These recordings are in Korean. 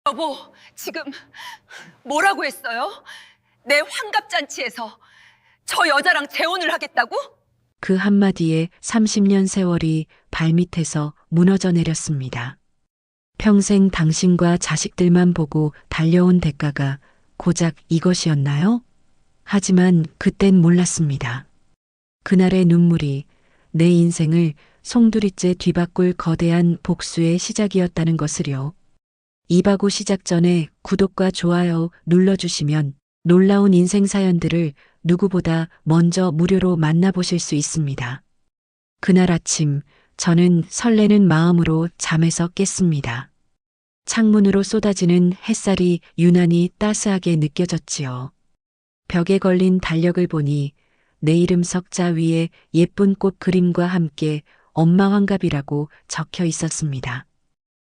여보, 지금 뭐라고 했어요? 내 환갑잔치에서 저 여자랑 재혼을 하겠다고? 그 한마디에 30년 세월이 발밑에서 무너져 내렸습니다. 평생 당신과 자식들만 보고 달려온 대가가 고작 이것이었나요? 하지만 그땐 몰랐습니다. 그날의 눈물이 내 인생을 송두리째 뒤바꿀 거대한 복수의 시작이었다는 것을요. 이바구 시작 전에 구독과 좋아요 눌러주시면 놀라운 인생 사연들을 누구보다 먼저 무료로 만나보실 수 있습니다. 그날 아침 저는 설레는 마음으로 잠에서 깼습니다. 창문으로 쏟아지는 햇살이 유난히 따스하게 느껴졌지요. 벽에 걸린 달력을 보니 내 이름 석자 위에 예쁜 꽃 그림과 함께 엄마 환갑이라고 적혀 있었습니다.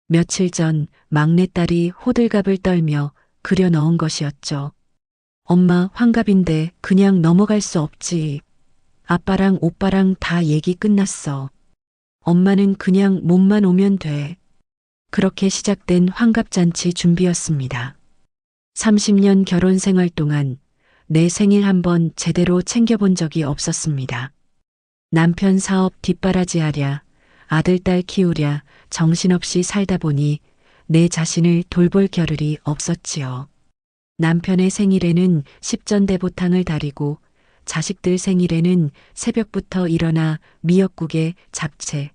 며칠 전 막내딸이 호들갑을 떨며 그려 넣은 것이었죠. 엄마 환갑인데 그냥 넘어갈 수 없지. 아빠랑 오빠랑 다 얘기 끝났어. 엄마는 그냥 몸만 오면 돼. 그렇게 시작된 환갑잔치 준비였습니다. 30년 결혼 생활 동안 내 생일 한번 제대로 챙겨본 적이 없었습니다. 남편 사업 뒷바라지하랴, 아들 딸 키우랴 정신없이 살다 보니 내 자신을 돌볼 겨를이 없었지요. 남편의 생일에는 십전대보탕을 다리고 자식들 생일에는 새벽부터 일어나 미역국에 잡채,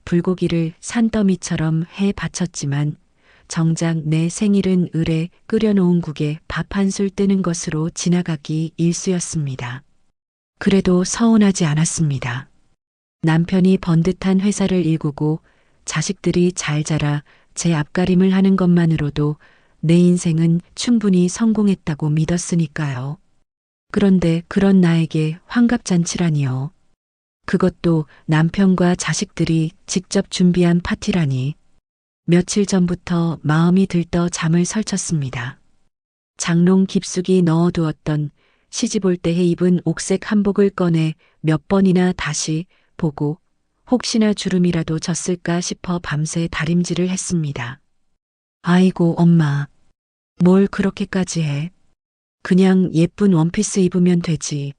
불고기를 산더미처럼 해 바쳤지만 정작 내 생일은 을에 끓여놓은 국에 밥 한 술 뜨는 것으로 지나가기 일쑤였습니다. 그래도 서운하지 않았습니다. 남편이 번듯한 회사를 일구고 자식들이 잘 자라 제 앞가림을 하는 것만으로도 내 인생은 충분히 성공했다고 믿었으니까요. 그런데 그런 나에게 환갑잔치라니요. 그것도 남편과 자식들이 직접 준비한 파티라니. 며칠 전부터 마음이 들떠 잠을 설쳤습니다. 장롱 깊숙이 넣어두었던 시집 올 때에 입은 옥색 한복을 꺼내 몇 번이나 다시 보고 혹시나 주름이라도 졌을까 싶어 밤새 다림질을 했습니다. 아이고 엄마, 뭘 그렇게까지 해. 그냥 예쁜 원피스 입으면 되지.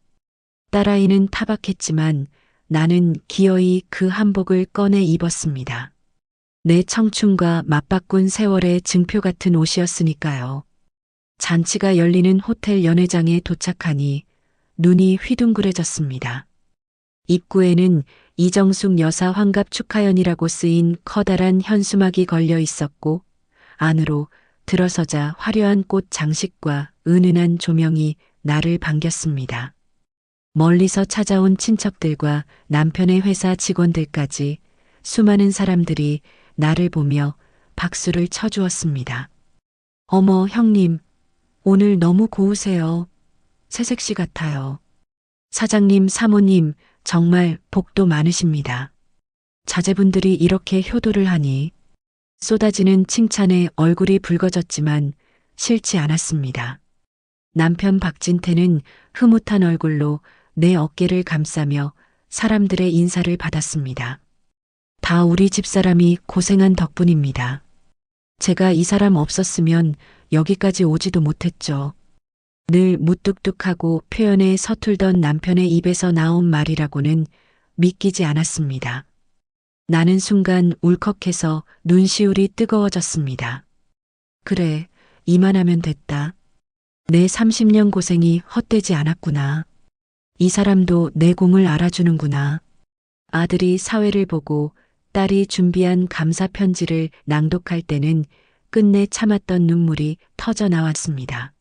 딸아이는 타박했지만 나는 기어이 그 한복을 꺼내 입었습니다. 내 청춘과 맞바꾼 세월의 증표 같은 옷이었으니까요. 잔치가 열리는 호텔 연회장에 도착하니 눈이 휘둥그레졌습니다. 입구에는 이정숙 여사 환갑 축하연이라고 쓰인 커다란 현수막이 걸려 있었고 안으로 들어서자 화려한 꽃 장식과 은은한 조명이 나를 반겼습니다. 멀리서 찾아온 친척들과 남편의 회사 직원들까지 수많은 사람들이 나를 보며 박수를 쳐주었습니다. 어머 형님, 오늘 너무 고우세요. 새색시 같아요. 사장님, 사모님, 정말 복도 많으십니다. 자제분들이 이렇게 효도를 하니 쏟아지는 칭찬에 얼굴이 붉어졌지만 싫지 않았습니다. 남편 박진태는 흐뭇한 얼굴로 내 어깨를 감싸며 사람들의 인사를 받았습니다. 다 우리 집사람이 고생한 덕분입니다. 제가 이 사람 없었으면 여기까지 오지도 못했죠. 늘 무뚝뚝하고 표현에 서툴던 남편의 입에서 나온 말이라고는 믿기지 않았습니다. 나는 순간 울컥해서 눈시울이 뜨거워졌습니다. 그래, 이만하면 됐다. 내 30년 고생이 헛되지 않았구나. 이 사람도 내 공을 알아주는구나. 아들이 사회를 보고 딸이 준비한 감사 편지를 낭독할 때는 끝내 참았던 눈물이 터져 나왔습니다.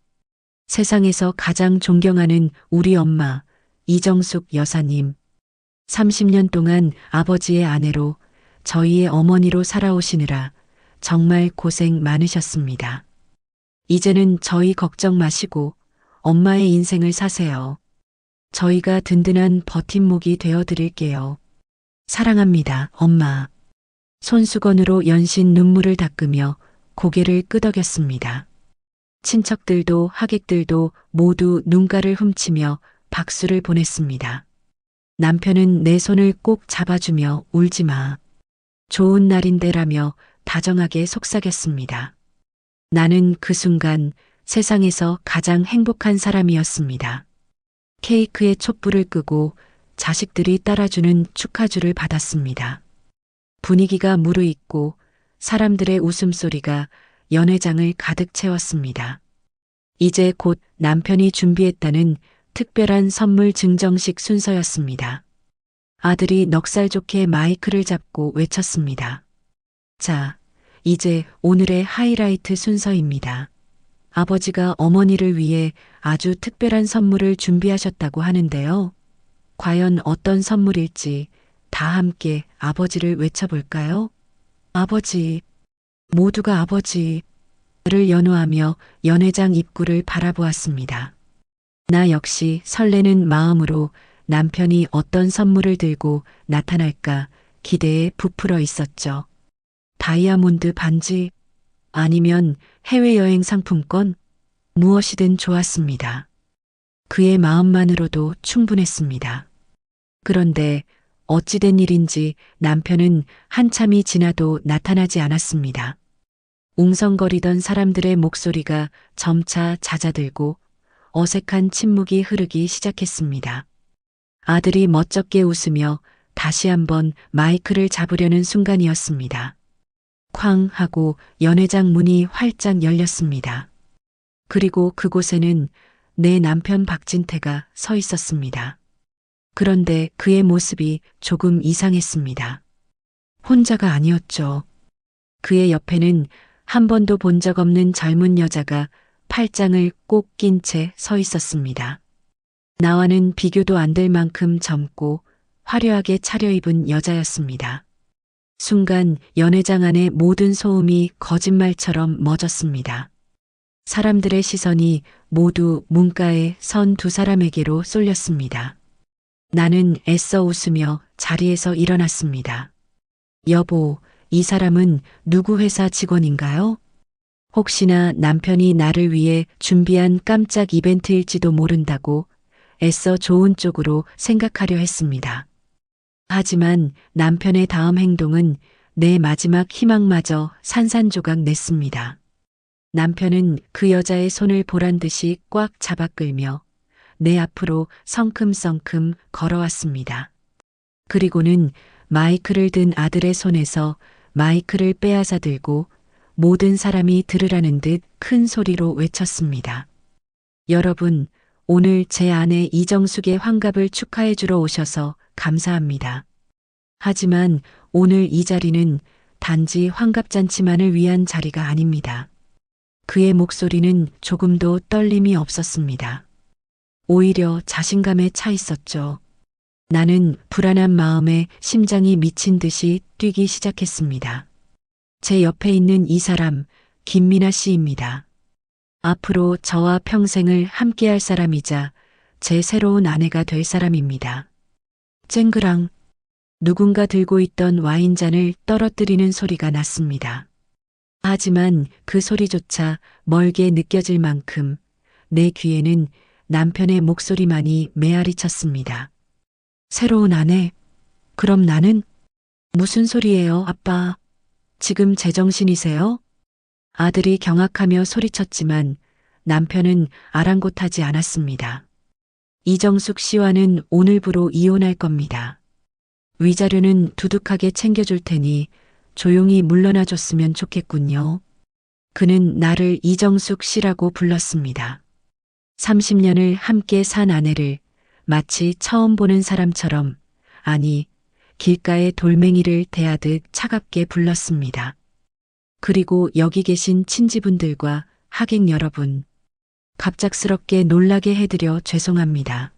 세상에서 가장 존경하는 우리 엄마, 이정숙 여사님. 30년 동안 아버지의 아내로 저희의 어머니로 살아오시느라 정말 고생 많으셨습니다. 이제는 저희 걱정 마시고 엄마의 인생을 사세요. 저희가 든든한 버팀목이 되어 드릴게요. 사랑합니다, 엄마. 손수건으로 연신 눈물을 닦으며 고개를 끄덕였습니다. 친척들도 하객들도 모두 눈가를 훔치며 박수를 보냈습니다. 남편은 내 손을 꼭 잡아주며 울지 마. 좋은 날인데라며 다정하게 속삭였습니다. 나는 그 순간 세상에서 가장 행복한 사람이었습니다. 케이크에 촛불을 끄고 자식들이 따라주는 축하주를 받았습니다. 분위기가 무르익고 사람들의 웃음소리가 연회장을 가득 채웠습니다. 이제 곧 남편이 준비했다는 특별한 선물 증정식 순서였습니다. 아들이 넉살 좋게 마이크를 잡고 외쳤습니다. 자, 이제 오늘의 하이라이트 순서입니다. 아버지가 어머니를 위해 아주 특별한 선물을 준비하셨다고 하는데요. 과연 어떤 선물일지 다 함께 아버지를 외쳐볼까요? 아버지, 모두가 아버지를 연호하며 연회장 입구를 바라보았습니다. 나 역시 설레는 마음으로 남편이 어떤 선물을 들고 나타날까 기대에 부풀어 있었죠. 다이아몬드 반지, 아니면 해외여행 상품권, 무엇이든 좋았습니다. 그의 마음만으로도 충분했습니다. 그런데 어찌된 일인지 남편은 한참이 지나도 나타나지 않았습니다. 웅성거리던 사람들의 목소리가 점차 잦아들고 어색한 침묵이 흐르기 시작했습니다. 아들이 멋쩍게 웃으며 다시 한번 마이크를 잡으려는 순간이었습니다. 쾅 하고 연회장 문이 활짝 열렸습니다. 그리고 그곳에는 내 남편 박진태가 서 있었습니다. 그런데 그의 모습이 조금 이상했습니다. 혼자가 아니었죠. 그의 옆에는 한 번도 본 적 없는 젊은 여자가 팔짱을 꼭 낀 채 서 있었습니다. 나와는 비교도 안 될 만큼 젊고 화려하게 차려입은 여자였습니다. 순간 연회장 안의 모든 소음이 거짓말처럼 멎었습니다. 사람들의 시선이 모두 문가에 선 두 사람에게로 쏠렸습니다. 나는 애써 웃으며 자리에서 일어났습니다. 여보, 이 사람은 누구 회사 직원인가요? 혹시나 남편이 나를 위해 준비한 깜짝 이벤트일지도 모른다고 애써 좋은 쪽으로 생각하려 했습니다. 하지만 남편의 다음 행동은 내 마지막 희망마저 산산조각 냈습니다. 남편은 그 여자의 손을 보란 듯이 꽉 잡아 끌며 내 앞으로 성큼성큼 걸어왔습니다. 그리고는 마이크를 든 아들의 손에서 마이크를 빼앗아 들고 모든 사람이 들으라는 듯 큰 소리로 외쳤습니다. 여러분, 오늘 제 아내 이정숙의 환갑을 축하해 주러 오셔서 감사합니다. 하지만 오늘 이 자리는 단지 환갑잔치만을 위한 자리가 아닙니다. 그의 목소리는 조금도 떨림이 없었습니다. 오히려 자신감에 차 있었죠. 나는 불안한 마음에 심장이 미친 듯이 뛰기 시작했습니다. 제 옆에 있는 이 사람, 김미나 씨입니다. 앞으로 저와 평생을 함께할 사람이자 제 새로운 아내가 될 사람입니다. 쨍그랑 누군가 들고 있던 와인잔을 떨어뜨리는 소리가 났습니다. 하지만 그 소리조차 멀게 느껴질 만큼 내 귀에는 남편의 목소리만이 메아리 쳤습니다. 새로운 아내? 그럼 나는? 무슨 소리예요, 아빠? 지금 제정신이세요? 아들이 경악하며 소리쳤지만 남편은 아랑곳하지 않았습니다. 이정숙 씨와는 오늘부로 이혼할 겁니다. 위자료는 두둑하게 챙겨줄 테니 조용히 물러나 줬으면 좋겠군요. 그는 나를 이정숙 씨라고 불렀습니다. 30년을 함께 산 아내를 마치 처음 보는 사람처럼, 아니, 길가의 돌멩이를 대하듯 차갑게 불렀습니다. 그리고 여기 계신 친지분들과 하객 여러분, 갑작스럽게 놀라게 해드려 죄송합니다.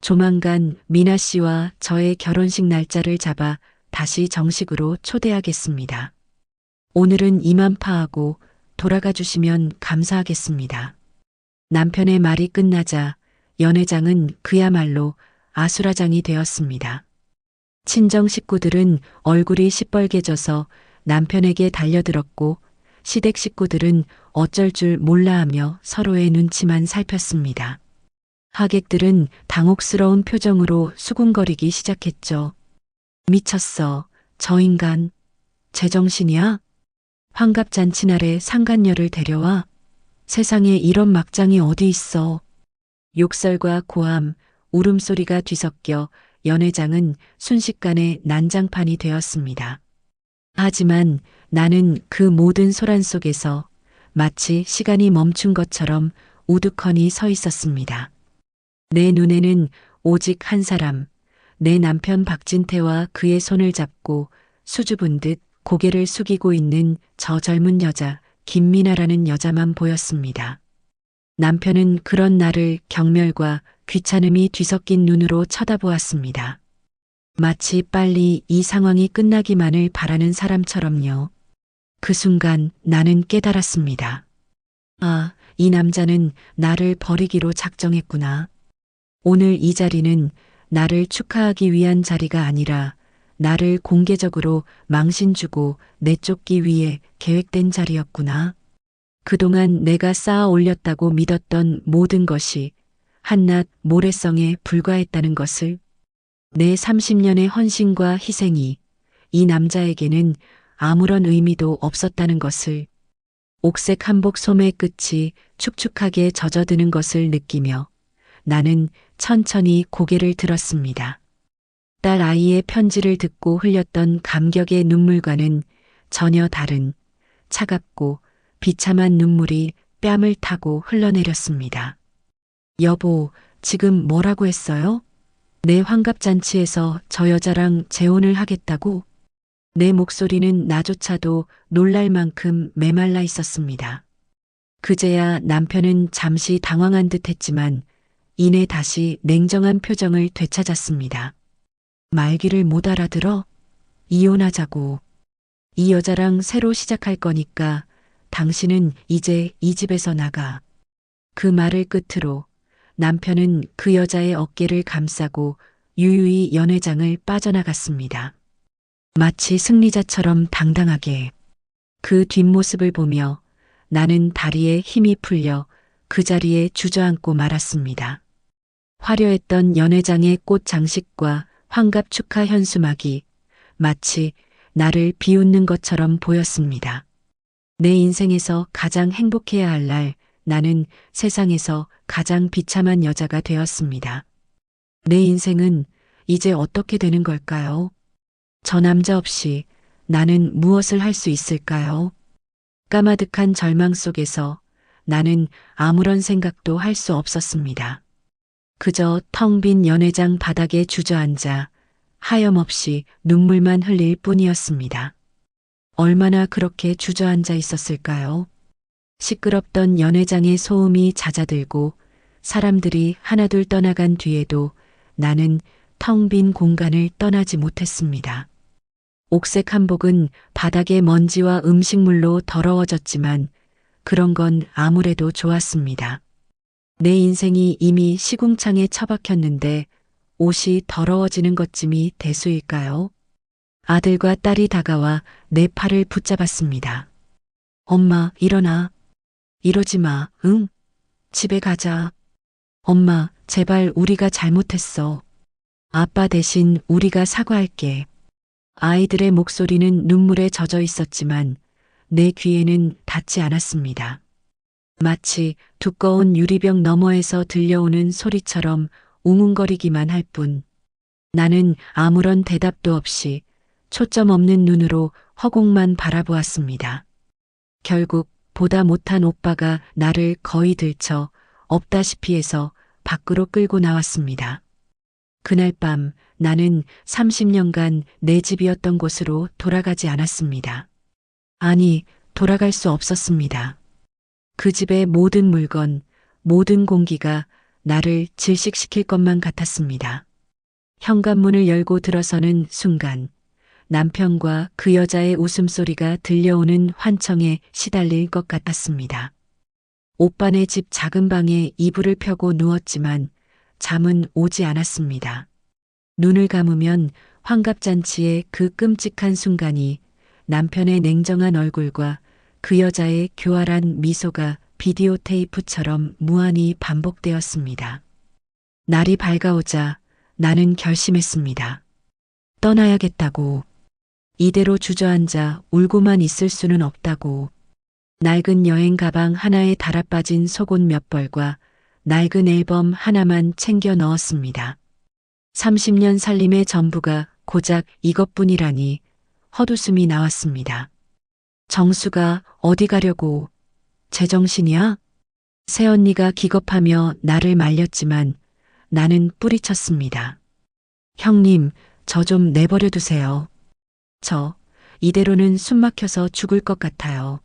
조만간 미나 씨와 저의 결혼식 날짜를 잡아 다시 정식으로 초대하겠습니다. 오늘은 이만 파하고 돌아가 주시면 감사하겠습니다. 남편의 말이 끝나자 연회장은 그야말로 아수라장이 되었습니다. 친정 식구들은 얼굴이 시뻘개져서 남편에게 달려들었고 시댁 식구들은 어쩔 줄 몰라하며 서로의 눈치만 살폈습니다. 하객들은 당혹스러운 표정으로 수군거리기 시작했죠. 미쳤어. 저 인간. 제정신이야? 환갑잔치 날에 상간녀를 데려와? 세상에 이런 막장이 어디 있어. 욕설과 고함, 울음소리가 뒤섞여 연회장은 순식간에 난장판이 되었습니다. 하지만 나는 그 모든 소란 속에서 마치 시간이 멈춘 것처럼 우두커니 서 있었습니다. 내 눈에는 오직 한 사람, 내 남편 박진태와 그의 손을 잡고 수줍은 듯 고개를 숙이고 있는 저 젊은 여자 김미나라는 여자만 보였습니다. 남편은 그런 나를 경멸과 귀찮음이 뒤섞인 눈으로 쳐다보았습니다. 마치 빨리 이 상황이 끝나기만을 바라는 사람처럼요. 그 순간 나는 깨달았습니다. 아, 이 남자는 나를 버리기로 작정했구나. 오늘 이 자리는 나를 축하하기 위한 자리가 아니라 나를 공개적으로 망신 주고 내쫓기 위해 계획된 자리였구나. 그동안 내가 쌓아 올렸다고 믿었던 모든 것이 한낱 모래성에 불과했다는 것을, 내 30년의 헌신과 희생이 이 남자에게는 아무런 의미도 없었다는 것을, 옥색 한복 소매 끝이 축축하게 젖어드는 것을 느끼며 나는 천천히 고개를 들었습니다. 딸 아이의 편지를 듣고 흘렸던 감격의 눈물과는 전혀 다른 차갑고 비참한 눈물이 뺨을 타고 흘러내렸습니다. 여보, 지금 뭐라고 했어요? 내 환갑잔치에서 저 여자랑 재혼을 하겠다고? 내 목소리는 나조차도 놀랄 만큼 메말라 있었습니다. 그제야 남편은 잠시 당황한 듯 했지만 이내 다시 냉정한 표정을 되찾았습니다. 말귀를 못 알아들어? 이혼하자고. 이 여자랑 새로 시작할 거니까 당신은 이제 이 집에서 나가. 그 말을 끝으로 남편은 그 여자의 어깨를 감싸고 유유히 연회장을 빠져나갔습니다. 마치 승리자처럼 당당하게. 그 뒷모습을 보며 나는 다리에 힘이 풀려 그 자리에 주저앉고 말았습니다. 화려했던 연회장의 꽃 장식과 환갑 축하 현수막이 마치 나를 비웃는 것처럼 보였습니다. 내 인생에서 가장 행복해야 할 날, 나는 세상에서 가장 비참한 여자가 되었습니다. 내 인생은 이제 어떻게 되는 걸까요? 저 남자 없이 나는 무엇을 할 수 있을까요? 까마득한 절망 속에서 나는 아무런 생각도 할 수 없었습니다. 그저 텅 빈 연회장 바닥에 주저앉아 하염없이 눈물만 흘릴 뿐이었습니다. 얼마나 그렇게 주저앉아 있었을까요? 시끄럽던 연회장의 소음이 잦아들고 사람들이 하나둘 떠나간 뒤에도 나는 텅 빈 공간을 떠나지 못했습니다. 옥색 한복은 바닥의 먼지와 음식물로 더러워졌지만 그런 건 아무래도 좋았습니다. 내 인생이 이미 시궁창에 처박혔는데 옷이 더러워지는 것쯤이 대수일까요? 아들과 딸이 다가와 내 팔을 붙잡았습니다. 엄마, 일어나. 이러지 마, 응? 집에 가자. 엄마, 제발 우리가 잘못했어. 아빠 대신 우리가 사과할게. 아이들의 목소리는 눈물에 젖어 있었지만 내 귀에는 닿지 않았습니다. 마치 두꺼운 유리병 너머에서 들려오는 소리처럼 웅웅거리기만 할 뿐. 나는 아무런 대답도 없이 초점 없는 눈으로 허공만 바라보았습니다. 결국 보다 못한 오빠가 나를 거의 들쳐 없다시피 해서 밖으로 끌고 나왔습니다. 그날 밤 나는 30년간 내 집이었던 곳으로 돌아가지 않았습니다. 아니, 돌아갈 수 없었습니다. 그 집의 모든 물건, 모든 공기가 나를 질식시킬 것만 같았습니다. 현관문을 열고 들어서는 순간 남편과 그 여자의 웃음소리가 들려오는 환청에 시달릴 것 같았습니다. 오빠네 집 작은 방에 이불을 펴고 누웠지만 잠은 오지 않았습니다. 눈을 감으면 환갑잔치의 그 끔찍한 순간이 남편의 냉정한 얼굴과 그 여자의 교활한 미소가 비디오 테이프처럼 무한히 반복되었습니다. 날이 밝아오자 나는 결심했습니다. 떠나야겠다고. 이대로 주저앉아 울고만 있을 수는 없다고. 낡은 여행 가방 하나에 달아빠진 속옷 몇 벌과 낡은 앨범 하나만 챙겨 넣었습니다. 30년 살림의 전부가 고작 이것뿐이라니 헛웃음이 나왔습니다. 정수가 어디 가려고? 제정신이야? 새언니가 기겁하며 나를 말렸지만 나는 뿌리쳤습니다. 형님, 저 좀 내버려 두세요. 저 이대로는 숨 막혀서 죽을 것 같아요.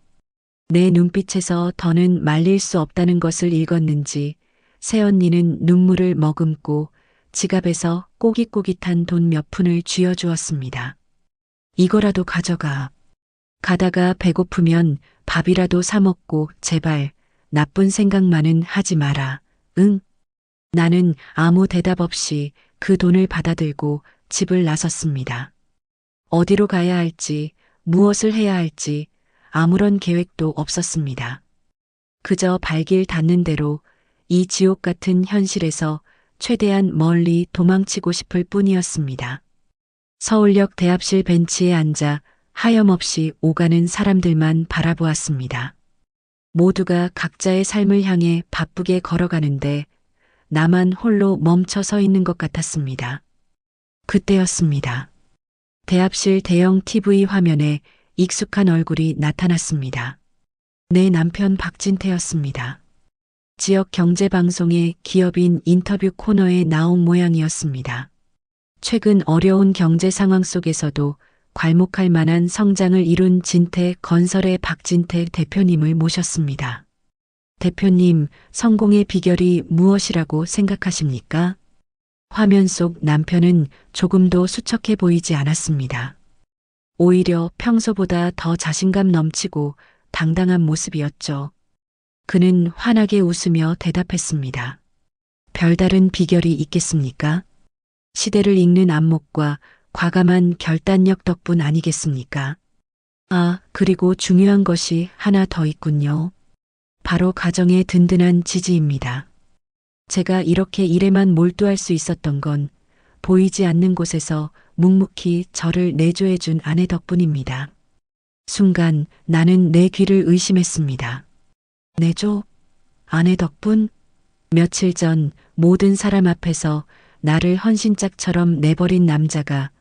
내 눈빛에서 더는 말릴 수 없다는 것을 읽었는지 새언니는 눈물을 머금고 지갑에서 꼬깃꼬깃한 돈 몇 푼을 쥐어주었습니다. 이거라도 가져가. 가다가 배고프면 밥이라도 사 먹고 제발 나쁜 생각만은 하지 마라. 응? 나는 아무 대답 없이 그 돈을 받아들고 집을 나섰습니다. 어디로 가야 할지, 무엇을 해야 할지 아무런 계획도 없었습니다. 그저 발길 닿는 대로 이 지옥 같은 현실에서 최대한 멀리 도망치고 싶을 뿐이었습니다. 서울역 대합실 벤치에 앉아 하염없이 오가는 사람들만 바라보았습니다. 모두가 각자의 삶을 향해 바쁘게 걸어가는데 나만 홀로 멈춰 서 있는 것 같았습니다. 그때였습니다. 대합실 대형 TV 화면에 익숙한 얼굴이 나타났습니다. 내 남편 박진태였습니다. 지역 경제방송의 기업인 인터뷰 코너에 나온 모양이었습니다. 최근 어려운 경제 상황 속에서도 괄목할 만한 성장을 이룬 진태 건설의 박진태 대표님을 모셨습니다. 대표님, 성공의 비결이 무엇이라고 생각하십니까? 화면 속 남편은 조금도 수척해 보이지 않았습니다. 오히려 평소보다 더 자신감 넘치고 당당한 모습이었죠. 그는 환하게 웃으며 대답했습니다. 별다른 비결이 있겠습니까? 시대를 읽는 안목과 과감한 결단력 덕분 아니겠습니까? 아, 그리고 중요한 것이 하나 더 있군요. 바로 가정의 든든한 지지입니다. 제가 이렇게 일에만 몰두할 수 있었던 건 보이지 않는 곳에서 묵묵히 저를 내조해준 아내 덕분입니다. 순간 나는 내 귀를 의심했습니다. 내조? 아내 덕분? 며칠 전 모든 사람 앞에서 나를 헌신짝처럼 내버린 남자가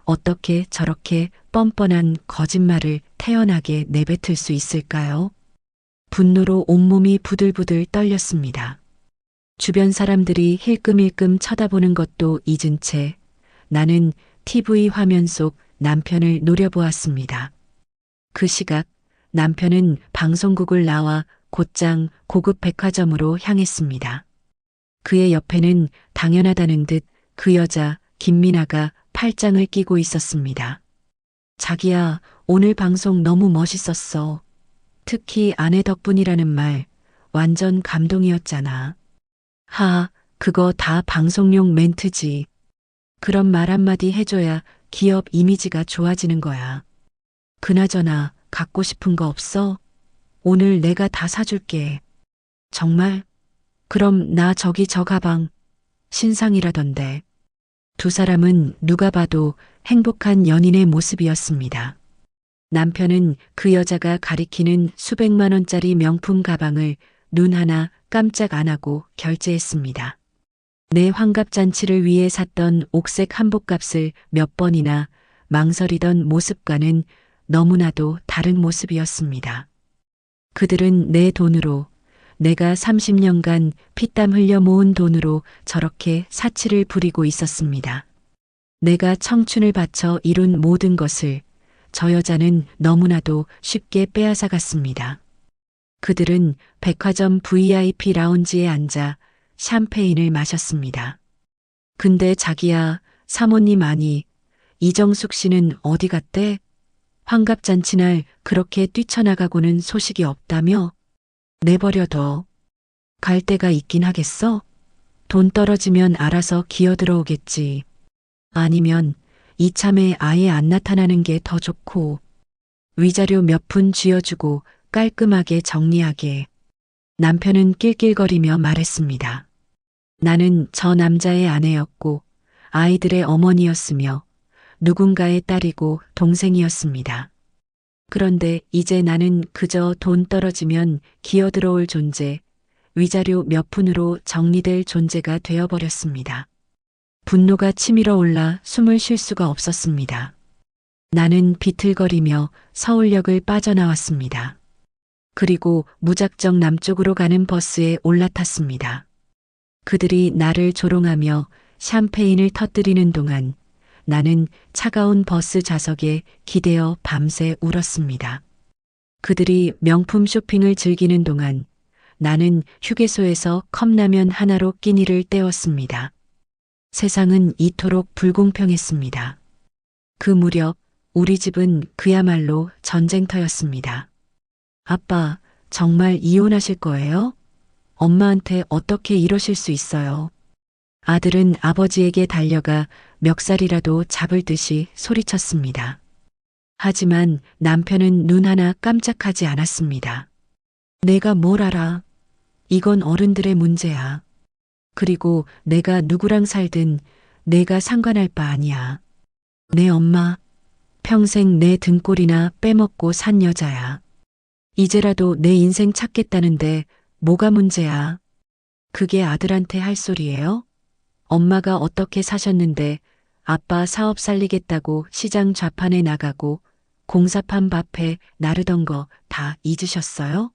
어떻게 저렇게 뻔뻔한 거짓말을 태연하게 내뱉을 수 있을까요? 분노로 온몸이 부들부들 떨렸습니다. 주변 사람들이 힐끔힐끔 쳐다보는 것도 잊은 채 나는 TV 화면 속 남편을 노려보았습니다. 그 시각 남편은 방송국을 나와 곧장 고급 백화점으로 향했습니다. 그의 옆에는 당연하다는 듯 그 여자 김미나가 팔짱을 끼고 있었습니다. 자기야, 오늘 방송 너무 멋있었어. 특히 아내 덕분이라는 말 완전 감동이었잖아. 하, 그거 다 방송용 멘트지. 그런 말 한마디 해줘야 기업 이미지가 좋아지는 거야. 그나저나 갖고 싶은 거 없어? 오늘 내가 다 사줄게. 정말? 그럼 나 저기 저 가방 신상이라던데. 두 사람은 누가 봐도 행복한 연인의 모습이었습니다. 남편은 그 여자가 가리키는 수백만 원짜리 명품 가방을 눈 하나 깜짝 안 하고 결제했습니다. 내 환갑잔치를 위해 샀던 옥색 한복값을 몇 번이나 망설이던 모습과는 너무나도 다른 모습이었습니다. 그들은 내 돈으로, 내가 30년간 피땀 흘려 모은 돈으로 저렇게 사치를 부리고 있었습니다. 내가 청춘을 바쳐 이룬 모든 것을 저 여자는 너무나도 쉽게 빼앗아갔습니다. 그들은 백화점 VIP 라운지에 앉아 샴페인을 마셨습니다. 근데 자기야, 사모님 아니, 이정숙 씨는 어디 갔대? 환갑잔치날 그렇게 뛰쳐나가고는 소식이 없다며? 내버려둬. 갈 데가 있긴 하겠어? 돈 떨어지면 알아서 기어들어오겠지. 아니면 이참에 아예 안 나타나는 게 더 좋고. 위자료 몇 푼 쥐어주고 깔끔하게 정리하게. 남편은 낄낄거리며 말했습니다. 나는 저 남자의 아내였고 아이들의 어머니였으며 누군가의 딸이고 동생이었습니다. 그런데 이제 나는 그저 돈 떨어지면 기어들어올 존재, 위자료 몇 푼으로 정리될 존재가 되어버렸습니다. 분노가 치밀어 올라 숨을 쉴 수가 없었습니다. 나는 비틀거리며 서울역을 빠져나왔습니다. 그리고 무작정 남쪽으로 가는 버스에 올라탔습니다. 그들이 나를 조롱하며 샴페인을 터뜨리는 동안 나는 차가운 버스 좌석에 기대어 밤새 울었습니다. 그들이 명품 쇼핑을 즐기는 동안 나는 휴게소에서 컵라면 하나로 끼니를 때웠습니다. 세상은 이토록 불공평했습니다. 그 무렵 우리 집은 그야말로 전쟁터였습니다. 아빠, 정말 이혼하실 거예요? 엄마한테 어떻게 이러실 수 있어요? 아들은 아버지에게 달려가 멱살이라도 잡을 듯이 소리쳤습니다. 하지만 남편은 눈 하나 깜짝하지 않았습니다. 내가 뭘 알아? 이건 어른들의 문제야. 그리고 내가 누구랑 살든 내가 상관할 바 아니야. 내 엄마, 평생 내 등골이나 빼먹고 산 여자야. 이제라도 내 인생 찾겠다는데 뭐가 문제야? 그게 아들한테 할 소리예요? 엄마가 어떻게 사셨는데 아빠 사업 살리겠다고 시장 좌판에 나가고 공사판 밭에 나르던 거 다 잊으셨어요?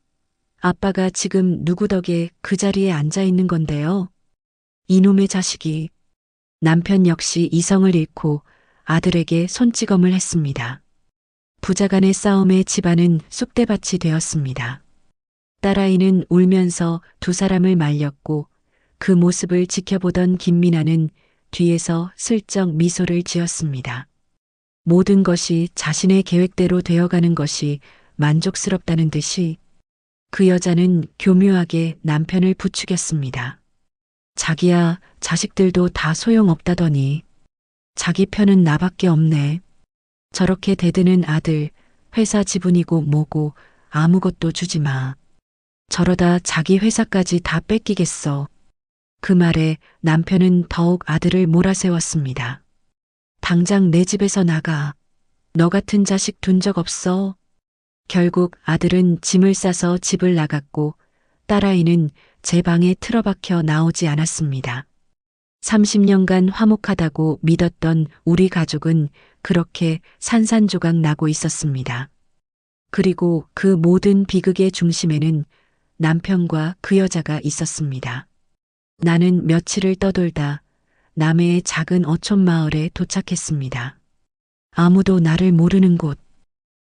아빠가 지금 누구 덕에 그 자리에 앉아 있는 건데요? 이놈의 자식이. 남편 역시 이성을 잃고 아들에게 손찌검을 했습니다. 부자간의 싸움에 집안은 쑥대밭이 되었습니다. 딸아이는 울면서 두 사람을 말렸고 그 모습을 지켜보던 김미나는 뒤에서 슬쩍 미소를 지었습니다. 모든 것이 자신의 계획대로 되어가는 것이 만족스럽다는 듯이 그 여자는 교묘하게 남편을 부추겼습니다. 자기야, 자식들도 다 소용없다더니 자기 편은 나밖에 없네. 저렇게 대드는 아들, 회사 지분이고 뭐고 아무것도 주지 마. 저러다 자기 회사까지 다 뺏기겠어. 그 말에 남편은 더욱 아들을 몰아세웠습니다. 당장 내 집에서 나가. 너 같은 자식 둔 적 없어. 결국 아들은 짐을 싸서 집을 나갔고 딸아이는 제 방에 틀어박혀 나오지 않았습니다. 30년간 화목하다고 믿었던 우리 가족은 그렇게 산산조각 나고 있었습니다. 그리고 그 모든 비극의 중심에는 남편과 그 여자가 있었습니다. 나는 며칠을 떠돌다 남해의 작은 어촌 마을에 도착했습니다. 아무도 나를 모르는 곳.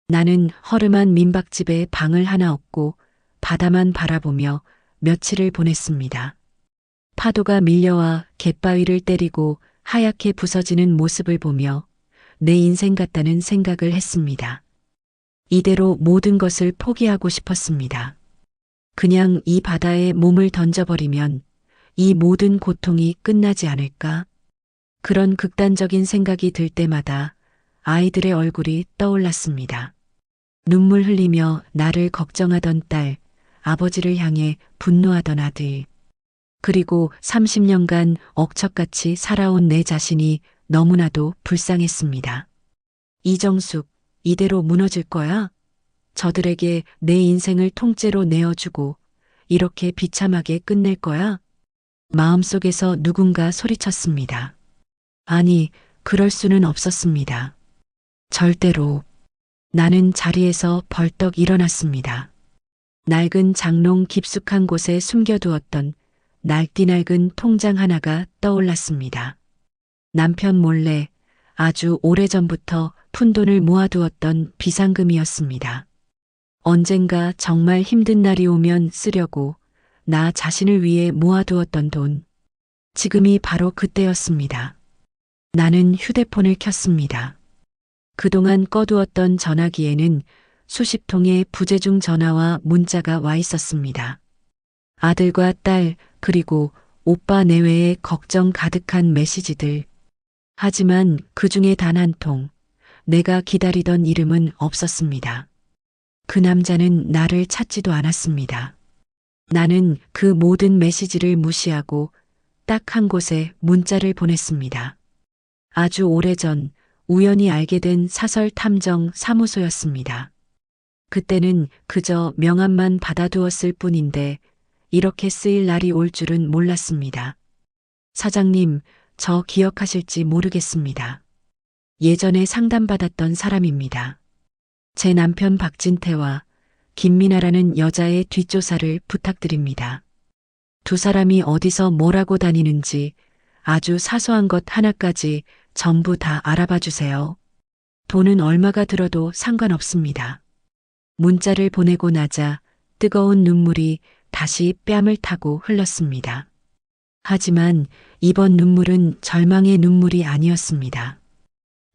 나는 허름한 민박집에 방을 하나 얻고 바다만 바라보며 며칠을 보냈습니다. 파도가 밀려와 갯바위를 때리고 하얗게 부서지는 모습을 보며 내 인생 같다는 생각을 했습니다. 이대로 모든 것을 포기하고 싶었습니다. 그냥 이 바다에 몸을 던져버리면 이 모든 고통이 끝나지 않을까? 그런 극단적인 생각이 들 때마다 아이들의 얼굴이 떠올랐습니다. 눈물 흘리며 나를 걱정하던 딸, 아버지를 향해 분노하던 아들. 그리고 30년간 억척같이 살아온 내 자신이 너무나도 불쌍했습니다. 이정숙, 이대로 무너질 거야? 저들에게 내 인생을 통째로 내어주고 이렇게 비참하게 끝낼 거야? 마음속에서 누군가 소리쳤습니다. 아니, 그럴 수는 없었습니다. 절대로. 나는 자리에서 벌떡 일어났습니다. 낡은 장롱 깊숙한 곳에 숨겨두었던 날띠낡은 통장 하나가 떠올랐습니다. 남편 몰래 아주 오래전부터 푼돈을 모아두었던 비상금이었습니다. 언젠가 정말 힘든 날이 오면 쓰려고 나 자신을 위해 모아두었던 돈. 지금이 바로 그때였습니다. 나는 휴대폰을 켰습니다. 그동안 꺼두었던 전화기에는 수십 통의 부재중 전화와 문자가 와 있었습니다. 아들과 딸, 그리고 오빠 내외의 걱정 가득한 메시지들. 하지만 그 중에 단 한 통, 내가 기다리던 이름은 없었습니다. 그 남자는 나를 찾지도 않았습니다. 나는 그 모든 메시지를 무시하고 딱 한 곳에 문자를 보냈습니다. 아주 오래전 우연히 알게 된 사설 탐정 사무소였습니다. 그때는 그저 명함만 받아두었을 뿐인데 이렇게 쓰일 날이 올 줄은 몰랐습니다. 사장님, 저 기억하실지 모르겠습니다. 예전에 상담받았던 사람입니다. 제 남편 박진태와 김미나라는 여자의 뒷조사를 부탁드립니다. 두 사람이 어디서 뭐라고 다니는지 아주 사소한 것 하나까지 전부 다 알아봐 주세요. 돈은 얼마가 들어도 상관없습니다. 문자를 보내고 나자 뜨거운 눈물이 다시 뺨을 타고 흘렀습니다. 하지만 이번 눈물은 절망의 눈물이 아니었습니다.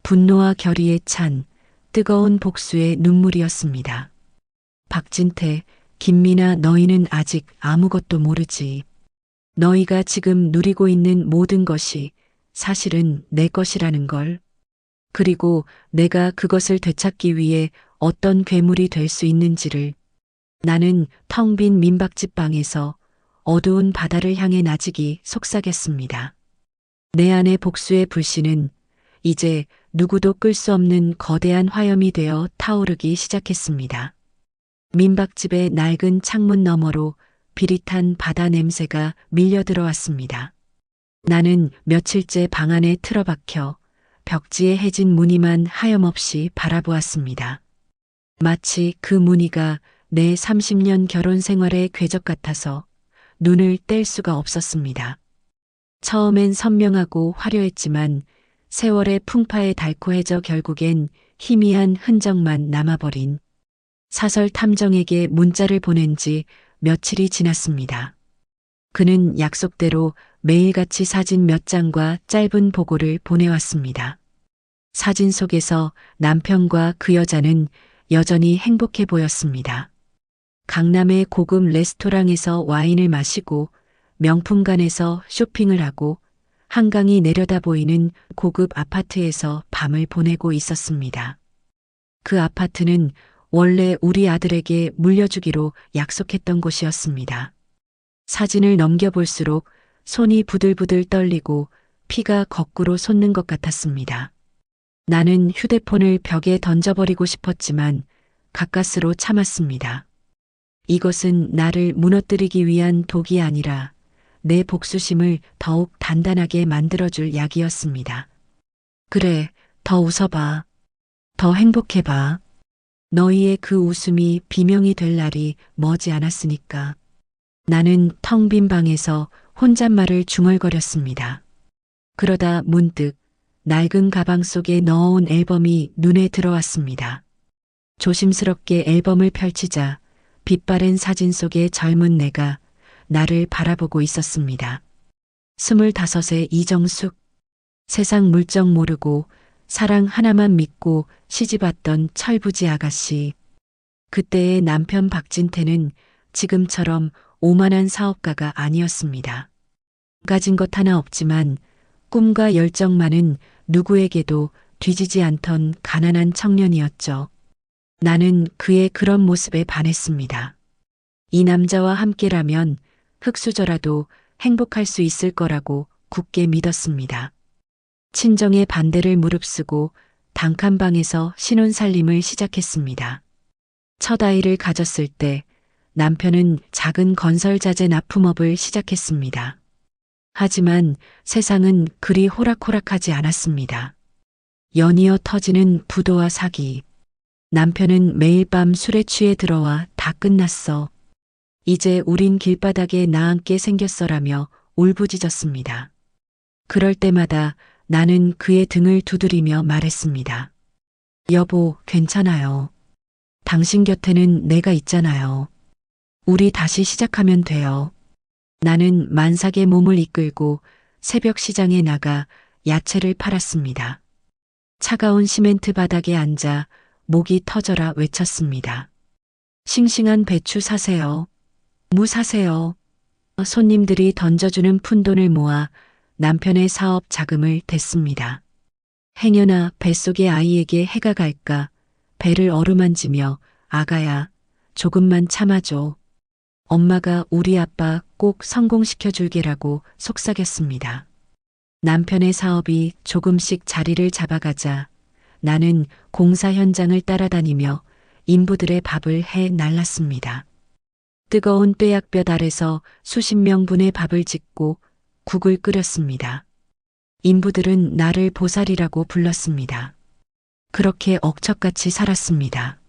분노와 결의에 찬 뜨거운 복수의 눈물이었습니다. 박진태, 김미나, 너희는 아직 아무것도 모르지. 너희가 지금 누리고 있는 모든 것이 사실은 내 것이라는 걸. 그리고 내가 그것을 되찾기 위해 어떤 괴물이 될 수 있는지를. 나는 텅 빈 민박집 방에서 어두운 바다를 향해 나직이 속삭였습니다. 내 안의 복수의 불씨는 이제 누구도 끌 수 없는 거대한 화염이 되어 타오르기 시작했습니다. 민박집의 낡은 창문 너머로 비릿한 바다 냄새가 밀려 들어왔습니다. 나는 며칠째 방 안에 틀어박혀 벽지에 해진 무늬만 하염없이 바라보았습니다. 마치 그 무늬가 내 30년 결혼 생활의 궤적 같아서 눈을 뗄 수가 없었습니다. 처음엔 선명하고 화려했지만 세월의 풍파에 달코해져 결국엔 희미한 흔적만 남아버린 사설 탐정에게 문자를 보낸 지 며칠이 지났습니다. 그는 약속대로 매일같이 사진 몇 장과 짧은 보고를 보내왔습니다. 사진 속에서 남편과 그 여자는 여전히 행복해 보였습니다. 강남의 고급 레스토랑에서 와인을 마시고 명품관에서 쇼핑을 하고 한강이 내려다 보이는 고급 아파트에서 밤을 보내고 있었습니다. 그 아파트는 원래 우리 아들에게 물려주기로 약속했던 곳이었습니다. 사진을 넘겨볼수록 손이 부들부들 떨리고 피가 거꾸로 솟는 것 같았습니다. 나는 휴대폰을 벽에 던져버리고 싶었지만 가까스로 참았습니다. 이것은 나를 무너뜨리기 위한 독이 아니라 내 복수심을 더욱 단단하게 만들어줄 약이었습니다. 그래, 더 웃어봐. 더 행복해봐. 너희의 그 웃음이 비명이 될 날이 머지 않았으니까. 나는 텅 빈 방에서 혼잣말을 중얼거렸습니다. 그러다 문득 낡은 가방 속에 넣어온 앨범이 눈에 들어왔습니다. 조심스럽게 앨범을 펼치자 빛바랜 사진 속의 젊은 내가 나를 바라보고 있었습니다. 25의 이정숙. 세상 물정 모르고 사랑 하나만 믿고 시집왔던 철부지 아가씨. 그때의 남편 박진태는 지금처럼 오만한 사업가가 아니었습니다. 가진 것 하나 없지만 꿈과 열정만은 누구에게도 뒤지지 않던 가난한 청년이었죠. 나는 그의 그런 모습에 반했습니다. 이 남자와 함께라면 흙수저라도 행복할 수 있을 거라고 굳게 믿었습니다. 친정의 반대를 무릅쓰고 단칸방에서 신혼살림을 시작했습니다. 첫 아이를 가졌을 때 남편은 작은 건설자재 납품업을 시작했습니다. 하지만 세상은 그리 호락호락하지 않았습니다. 연이어 터지는 부도와 사기. 남편은 매일 밤 술에 취해 들어와 다 끝났어. 이제 우린 길바닥에 나앉게 생겼어라며 울부짖었습니다. 그럴 때마다 나는 그의 등을 두드리며 말했습니다. 여보, 괜찮아요. 당신 곁에는 내가 있잖아요. 우리 다시 시작하면 돼요. 나는 만삭의 몸을 이끌고 새벽 시장에 나가 야채를 팔았습니다. 차가운 시멘트 바닥에 앉아 목이 터져라 외쳤습니다. 싱싱한 배추 사세요. 무 사세요. 손님들이 던져주는 푼돈을 모아 남편의 사업 자금을 댔습니다. 행여나 뱃속의 아이에게 해가 갈까 배를 어루만지며 아가야, 조금만 참아줘. 엄마가 우리 아빠 꼭 성공시켜 줄게라고 속삭였습니다. 남편의 사업이 조금씩 자리를 잡아가자 나는 공사 현장을 따라다니며 인부들의 밥을 해 날랐습니다. 뜨거운 뙤약볕 아래서 수십 명분의 밥을 짓고 국을 끓였습니다. 인부들은 나를 보살이라고 불렀습니다. 그렇게 억척같이 살았습니다.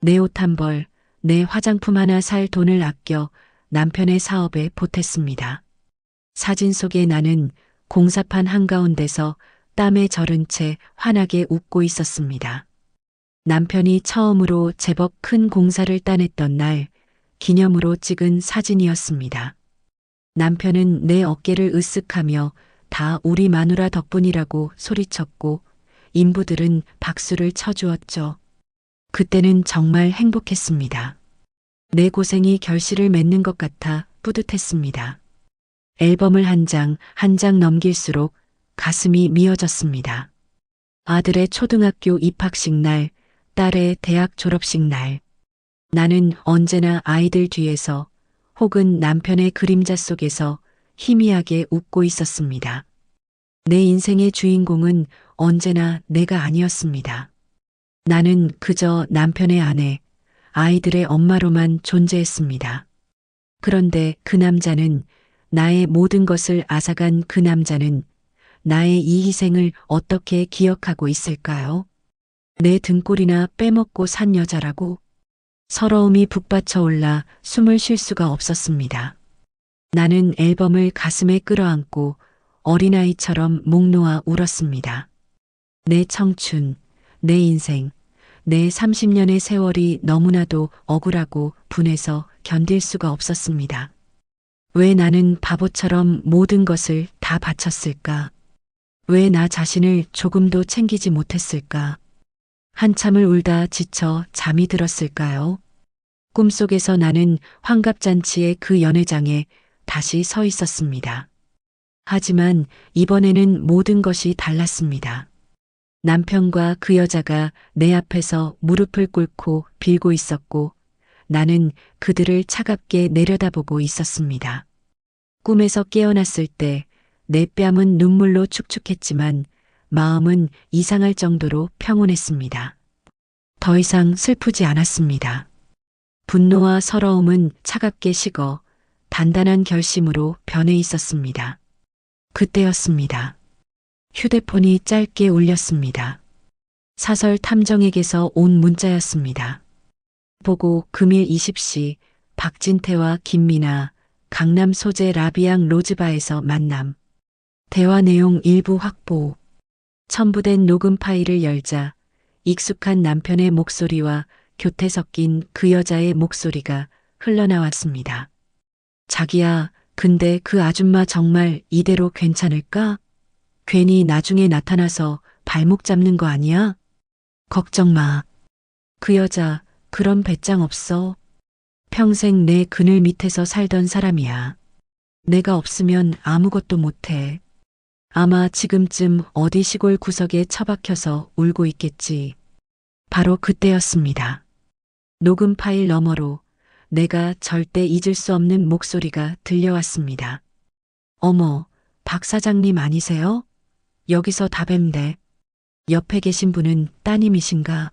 내 옷 한 벌, 내 화장품 하나 살 돈을 아껴 남편의 사업에 보탰습니다. 사진 속의 나는 공사판 한가운데서 땀에 절은 채 환하게 웃고 있었습니다. 남편이 처음으로 제법 큰 공사를 따냈던 날 기념으로 찍은 사진이었습니다. 남편은 내 어깨를 으쓱하며 다 우리 마누라 덕분이라고 소리쳤고 인부들은 박수를 쳐주었죠. 그때는 정말 행복했습니다. 내 고생이 결실을 맺는 것 같아 뿌듯했습니다. 앨범을 한 장 한 장 넘길수록 가슴이 미어졌습니다. 아들의 초등학교 입학식 날, 딸의 대학 졸업식 날. 나는 언제나 아이들 뒤에서 혹은 남편의 그림자 속에서 희미하게 웃고 있었습니다. 내 인생의 주인공은 언제나 내가 아니었습니다. 나는 그저 남편의 아내, 아이들의 엄마로만 존재했습니다. 그런데 그 남자는, 나의 모든 것을 앗아간 그 남자는 나의 이 희생을 어떻게 기억하고 있을까요? 내 등골이나 빼먹고 산 여자라고? 서러움이 북받쳐 올라 숨을 쉴 수가 없었습니다. 나는 앨범을 가슴에 끌어안고 어린아이처럼 목 놓아 울었습니다. 내 청춘, 내 인생, 내 30년의 세월이 너무나도 억울하고 분해서 견딜 수가 없었습니다. 왜 나는 바보처럼 모든 것을 다 바쳤을까? 왜 나 자신을 조금도 챙기지 못했을까? 한참을 울다 지쳐 잠이 들었을까요? 꿈속에서 나는 환갑잔치의 그 연회장에 다시 서 있었습니다. 하지만 이번에는 모든 것이 달랐습니다. 남편과 그 여자가 내 앞에서 무릎을 꿇고 빌고 있었고 나는 그들을 차갑게 내려다보고 있었습니다. 꿈에서 깨어났을 때 내 뺨은 눈물로 축축했지만 마음은 이상할 정도로 평온했습니다. 더 이상 슬프지 않았습니다. 분노와 서러움은 차갑게 식어 단단한 결심으로 변해 있었습니다. 그때였습니다. 휴대폰이 짧게 울렸습니다. 사설 탐정에게서 온 문자였습니다. 보고 금일 20시 박진태와 김미나 강남 소재 라비앙 로즈바에서 만남. 대화 내용 일부 확보. 첨부된 녹음 파일을 열자 익숙한 남편의 목소리와 교태 섞인 그 여자의 목소리가 흘러나왔습니다. 자기야, 근데 그 아줌마 정말 이대로 괜찮을까? 괜히 나중에 나타나서 발목 잡는 거 아니야? 걱정 마. 그 여자 그런 배짱 없어. 평생 내 그늘 밑에서 살던 사람이야. 내가 없으면 아무것도 못해. 아마 지금쯤 어디 시골 구석에 처박혀서 울고 있겠지. 바로 그때였습니다. 녹음 파일 너머로 내가 절대 잊을 수 없는 목소리가 들려왔습니다. 어머, 박 사장님 아니세요? 여기서 다 뵙네. 옆에 계신 분은 따님이신가?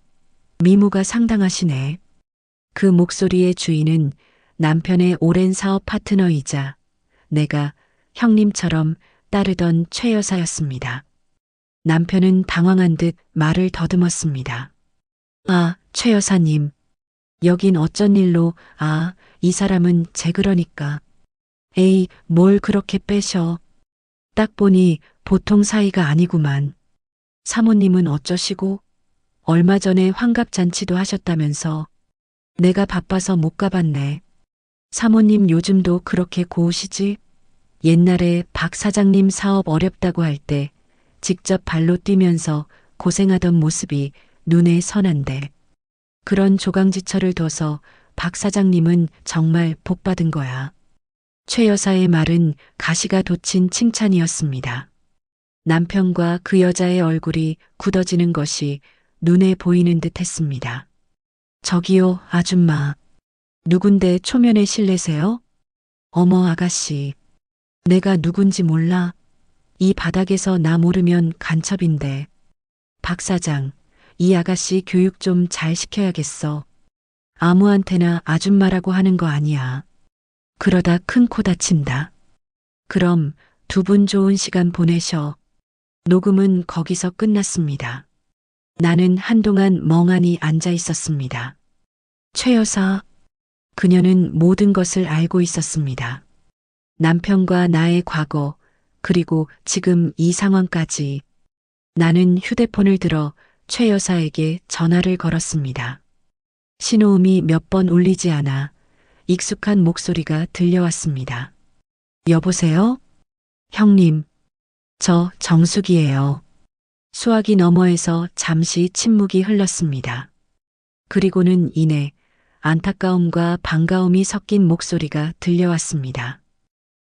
미모가 상당하시네. 그 목소리의 주인은 남편의 오랜 사업 파트너이자 내가 형님처럼 따르던 최 여사였습니다. 남편은 당황한 듯 말을 더듬었습니다. 아, 최 여사님. 여긴 어쩐 일로, 이 사람은 제 그러니까. 에이, 뭘 그렇게 빼셔. 딱 보니 보통 사이가 아니구만. 사모님은 어쩌시고? 얼마 전에 환갑잔치도 하셨다면서. 내가 바빠서 못 가봤네. 사모님 요즘도 그렇게 고우시지? 옛날에 박 사장님 사업 어렵다고 할 때 직접 발로 뛰면서 고생하던 모습이 눈에 선한데 그런 조강지처를 둬서 박 사장님은 정말 복받은 거야. 최 여사의 말은 가시가 돋친 칭찬이었습니다. 남편과 그 여자의 얼굴이 굳어지는 것이 눈에 보이는 듯 했습니다. 저기요, 아줌마. 누군데 초면에 실례세요? 어머, 아가씨. 내가 누군지 몰라. 이 바닥에서 나 모르면 간첩인데. 박 사장, 이 아가씨 교육 좀 잘 시켜야겠어. 아무한테나 아줌마라고 하는 거 아니야. 그러다 큰 코 다친다. 그럼 두 분 좋은 시간 보내셔. 녹음은 거기서 끝났습니다. 나는 한동안 멍하니 앉아 있었습니다. 최 여사, 그녀는 모든 것을 알고 있었습니다. 남편과 나의 과거, 그리고 지금 이 상황까지. 나는 휴대폰을 들어 최 여사에게 전화를 걸었습니다. 신호음이 몇 번 울리지 않아 익숙한 목소리가 들려왔습니다. 여보세요? 형님, 저 정숙이에요. 수화기 너머에서 잠시 침묵이 흘렀습니다. 그리고는 이내 안타까움과 반가움이 섞인 목소리가 들려왔습니다.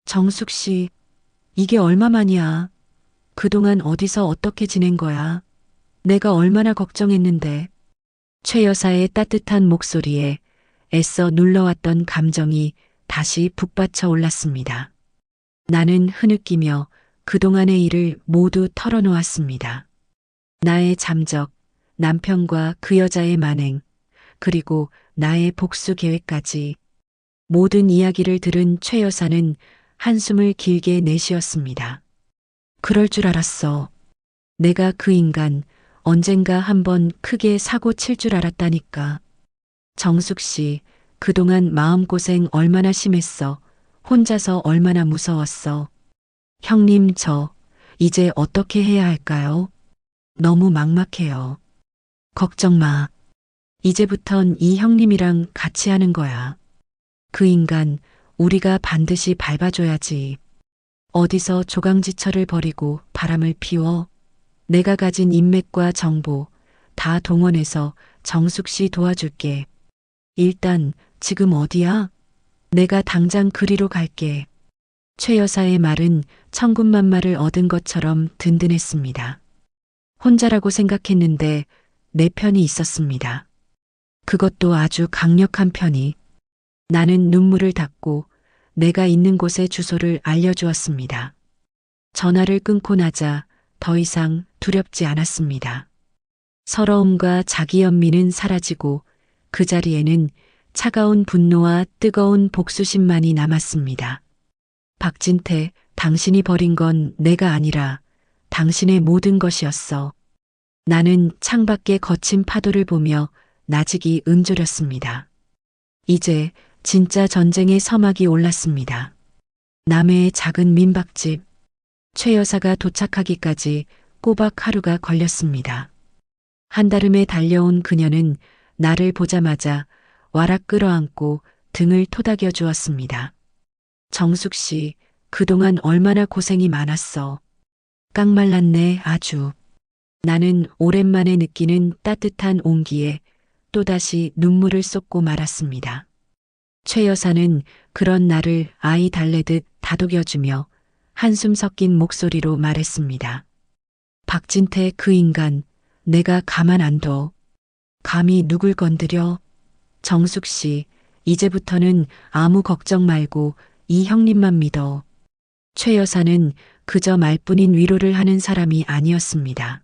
정숙 씨, 이게 얼마만이야? 그동안 어디서 어떻게 지낸 거야? 내가 얼마나 걱정했는데. 최 여사의 따뜻한 목소리에 애써 눌러왔던 감정이 다시 북받쳐 올랐습니다. 나는 흐느끼며 그동안의 일을 모두 털어놓았습니다. 나의 잠적, 남편과 그 여자의 만행, 그리고 나의 복수 계획까지. 모든 이야기를 들은 최 여사는 한숨을 길게 내쉬었습니다. 그럴 줄 알았어. 내가 그 인간 언젠가 한번 크게 사고 칠 줄 알았다니까. 정숙 씨, 그동안 마음고생 얼마나 심했어. 혼자서 얼마나 무서웠어. 형님, 저 이제 어떻게 해야 할까요? 너무 막막해요. 걱정 마. 이제부턴 이 형님이랑 같이 하는 거야. 그 인간 우리가 반드시 밟아줘야지. 어디서 조강지처를 버리고 바람을 피워. 내가 가진 인맥과 정보 다 동원해서 정숙 씨 도와줄게. 일단 지금 어디야? 내가 당장 그리로 갈게. 최 여사의 말은 천군만마를 얻은 것처럼 든든했습니다. 혼자라고 생각했는데 내 편이 있었습니다. 그것도 아주 강력한 편이. 나는 눈물을 닦고 내가 있는 곳의 주소를 알려주었습니다. 전화를 끊고 나자 더 이상 두렵지 않았습니다. 서러움과 자기 연민은 사라지고 그 자리에는 차가운 분노와 뜨거운 복수심만이 남았습니다. 박진태, 당신이 버린 건 내가 아니라 당신의 모든 것이었어. 나는 창밖의 거친 파도를 보며 나직이 음조렸습니다. 이제 진짜 전쟁의 서막이 올랐습니다. 남해의 작은 민박집. 최 여사가 도착하기까지 꼬박 하루가 걸렸습니다. 한달음에 달려온 그녀는 나를 보자마자 와락 끌어안고 등을 토닥여 주었습니다. 정숙 씨, 그동안 얼마나 고생이 많았어. 깡말랐네, 아주. 나는 오랜만에 느끼는 따뜻한 온기에 또다시 눈물을 쏟고 말았습니다. 최 여사는 그런 나를 아이 달래듯 다독여주며 한숨 섞인 목소리로 말했습니다. 박진태 그 인간, 내가 가만 안 둬. 감히 누굴 건드려? 정숙 씨, 이제부터는 아무 걱정 말고 이 형님만 믿어. 최 여사는 그저 말뿐인 위로를 하는 사람이 아니었습니다.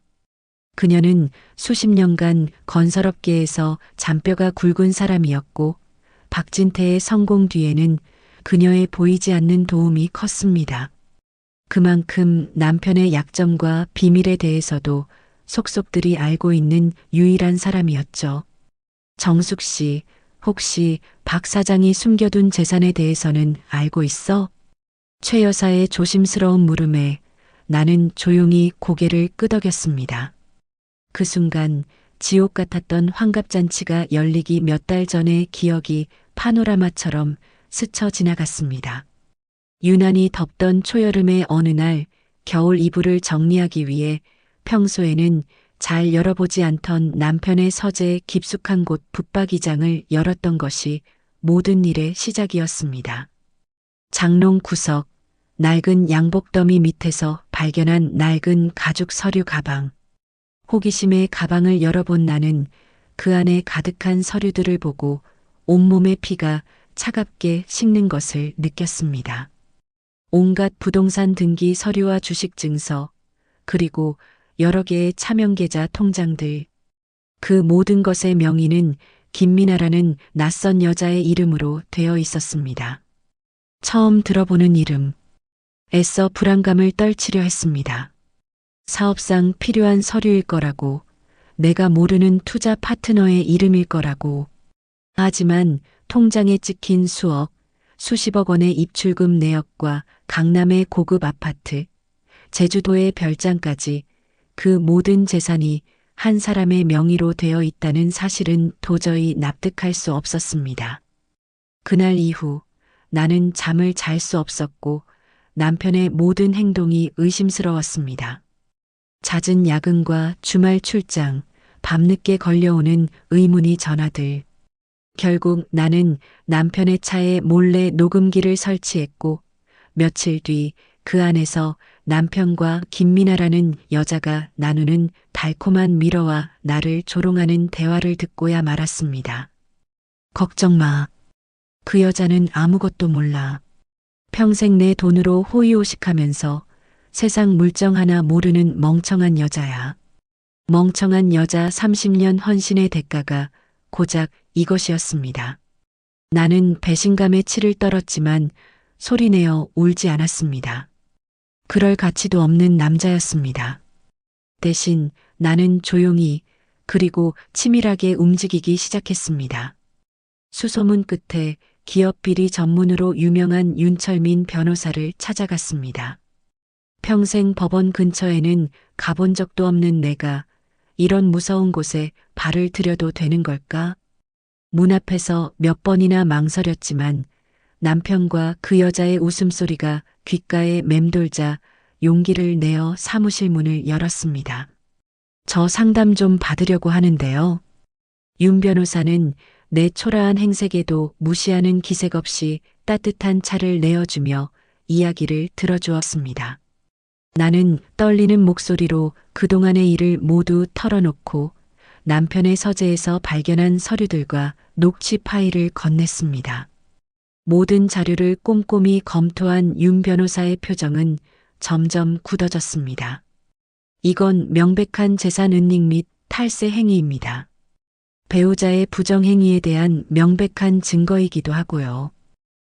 그녀는 수십 년간 건설업계에서 잔뼈가 굵은 사람이었고 박진태의 성공 뒤에는 그녀의 보이지 않는 도움이 컸습니다. 그만큼 남편의 약점과 비밀에 대해서도 속속들이 알고 있는 유일한 사람이었죠. 정숙 씨, 혹시 박 사장이 숨겨둔 재산에 대해서는 알고 있어? 최 여사의 조심스러운 물음에 나는 조용히 고개를 끄덕였습니다. 그 순간 지옥 같았던 환갑잔치가 열리기 몇 달 전의 기억이 파노라마처럼 스쳐 지나갔습니다. 유난히 덥던 초여름의 어느 날 겨울 이불을 정리하기 위해 평소에는 잘 열어보지 않던 남편의 서재 깊숙한 곳 붙박이장을 열었던 것이 모든 일의 시작이었습니다. 장롱 구석, 낡은 양복더미 밑에서 발견한 낡은 가죽 서류 가방. 호기심에 가방을 열어본 나는 그 안에 가득한 서류들을 보고 온몸의 피가 차갑게 식는 것을 느꼈습니다. 온갖 부동산 등기 서류와 주식 증서, 그리고 여러 개의 차명 계좌 통장들. 그 모든 것의 명의는 김미나라는 낯선 여자의 이름으로 되어 있었습니다. 처음 들어보는 이름. 애써 불안감을 떨치려 했습니다. 사업상 필요한 서류일 거라고, 내가 모르는 투자 파트너의 이름일 거라고. 하지만 통장에 찍힌 수십억 원의 입출금 내역과 강남의 고급 아파트, 제주도의 별장까지 그 모든 재산이 한 사람의 명의로 되어 있다는 사실은 도저히 납득할 수 없었습니다. 그날 이후 나는 잠을 잘 수 없었고 남편의 모든 행동이 의심스러웠습니다. 잦은 야근과 주말 출장, 밤늦게 걸려오는 의문의 전화들. 결국 나는 남편의 차에 몰래 녹음기를 설치했고 며칠 뒤 그 안에서 남편과 김미나라는 여자가 나누는 달콤한 미러와 나를 조롱하는 대화를 듣고야 말았습니다. 걱정 마. 그 여자는 아무것도 몰라. 평생 내 돈으로 호의호식하면서 세상 물정 하나 모르는 멍청한 여자야. 멍청한 여자 30년 헌신의 대가가 고작 이것이었습니다. 나는 배신감에 치를 떨었지만 소리내어 울지 않았습니다. 그럴 가치도 없는 남자였습니다. 대신 나는 조용히 그리고 치밀하게 움직이기 시작했습니다. 수소문 끝에 기업 비리 전문으로 유명한 윤철민 변호사를 찾아갔습니다. 평생 법원 근처에는 가본 적도 없는 내가 이런 무서운 곳에 발을 들여도 되는 걸까? 문 앞에서 몇 번이나 망설였지만 남편과 그 여자의 웃음소리가 귓가에 맴돌자 용기를 내어 사무실 문을 열었습니다. 저 상담 좀 받으려고 하는데요. 윤 변호사는 내 초라한 행색에도 무시하는 기색 없이 따뜻한 차를 내어주며 이야기를 들어주었습니다. 나는 떨리는 목소리로 그동안의 일을 모두 털어놓고 남편의 서재에서 발견한 서류들과 녹취 파일을 건넸습니다. 모든 자료를 꼼꼼히 검토한 윤 변호사의 표정은 점점 굳어졌습니다. 이건 명백한 재산 은닉 및 탈세 행위입니다. 배우자의 부정행위에 대한 명백한 증거이기도 하고요.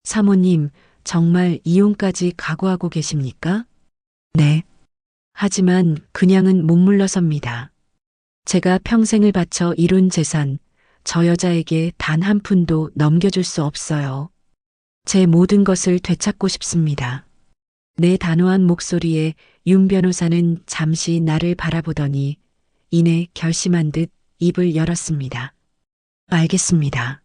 사모님, 정말 이혼까지 각오하고 계십니까? 네. 하지만 그냥은 못 물러섭니다. 제가 평생을 바쳐 이룬 재산, 저 여자에게 단 한 푼도 넘겨줄 수 없어요. 제 모든 것을 되찾고 싶습니다. 내 단호한 목소리에 윤 변호사는 잠시 나를 바라보더니 이내 결심한 듯 입을 열었습니다. 알겠습니다.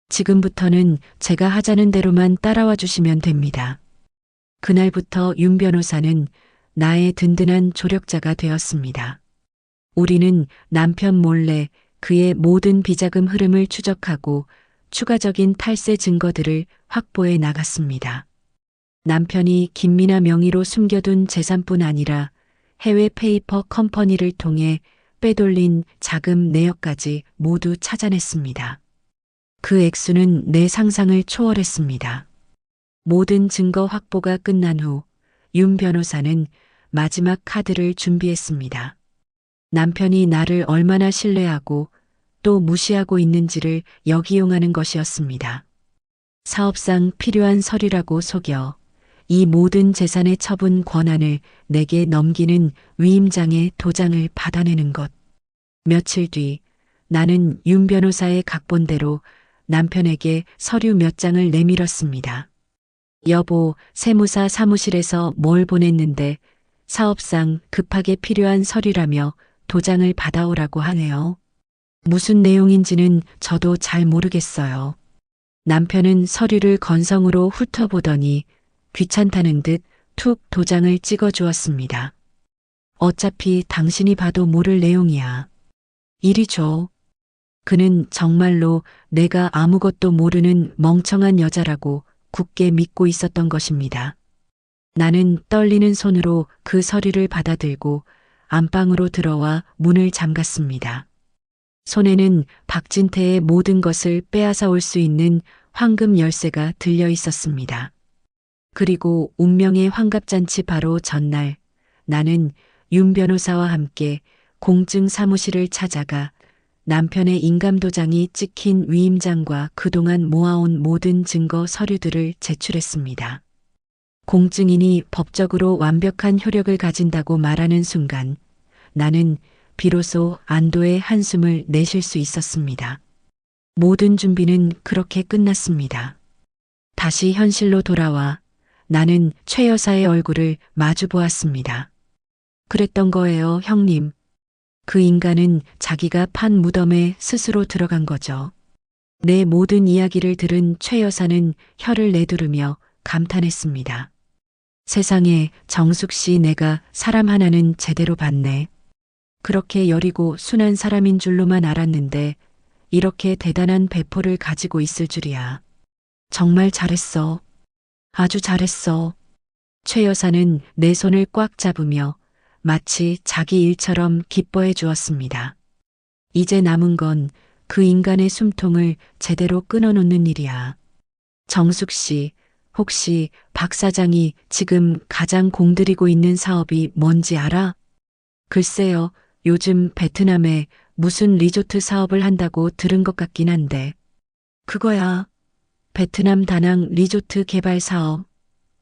지금부터는 제가 하자는 대로만 따라와 주시면 됩니다. 그날부터 윤 변호사는 나의 든든한 조력자가 되었습니다. 우리는 남편 몰래 그의 모든 비자금 흐름을 추적하고 추가적인 탈세 증거들을 확보해 나갔습니다. 남편이 김미나 명의로 숨겨둔 재산뿐 아니라 해외 페이퍼 컴퍼니를 통해 빼돌린 자금 내역까지 모두 찾아냈습니다. 그 액수는 내 상상을 초월했습니다. 모든 증거 확보가 끝난 후 윤 변호사는 마지막 카드를 준비했습니다. 남편이 나를 얼마나 신뢰하고 또 무시하고 있는지를 역이용하는 것이었습니다. 사업상 필요한 서류라고 속여 이 모든 재산의 처분 권한을 내게 넘기는 위임장의 도장을 받아내는 것. 며칠 뒤 나는 윤 변호사의 각본대로 남편에게 서류 몇 장을 내밀었습니다. 여보, 세무사 사무실에서 뭘 보냈는데 사업상 급하게 필요한 서류라며 도장을 받아오라고 하네요. 무슨 내용인지는 저도 잘 모르겠어요. 남편은 서류를 건성으로 훑어보더니 귀찮다는 듯 툭 도장을 찍어 주었습니다. 어차피 당신이 봐도 모를 내용이야. 이리 줘. 그는 정말로 내가 아무것도 모르는 멍청한 여자라고 굳게 믿고 있었던 것입니다. 나는 떨리는 손으로 그 서류를 받아들고 안방으로 들어와 문을 잠갔습니다. 손에는 박진태의 모든 것을 빼앗아 올 수 있는 황금 열쇠가 들려 있었습니다. 그리고 운명의 환갑잔치 바로 전날 나는 윤 변호사와 함께 공증 사무실을 찾아가 남편의 인감도장이 찍힌 위임장과 그동안 모아온 모든 증거 서류들을 제출했습니다. 공증인이 법적으로 완벽한 효력을 가진다고 말하는 순간 나는 비로소 안도의 한숨을 내쉴 수 있었습니다. 모든 준비는 그렇게 끝났습니다. 다시 현실로 돌아와 나는 최 여사의 얼굴을 마주 보았습니다. 그랬던 거예요, 형님. 그 인간은 자기가 판 무덤에 스스로 들어간 거죠. 내 모든 이야기를 들은 최 여사는 혀를 내두르며 감탄했습니다. 세상에, 정숙 씨, 내가 사람 하나는 제대로 봤네. 그렇게 여리고 순한 사람인 줄로만 알았는데 이렇게 대단한 배포를 가지고 있을 줄이야. 정말 잘했어. 아주 잘했어. 최 여사는 내 손을 꽉 잡으며 마치 자기 일처럼 기뻐해 주었습니다. 이제 남은 건 그 인간의 숨통을 제대로 끊어놓는 일이야. 정숙 씨, 혹시 박 사장이 지금 가장 공들이고 있는 사업이 뭔지 알아? 글쎄요, 요즘 베트남에 무슨 리조트 사업을 한다고 들은 것 같긴 한데. 그거야. 베트남 다낭 리조트 개발 사업.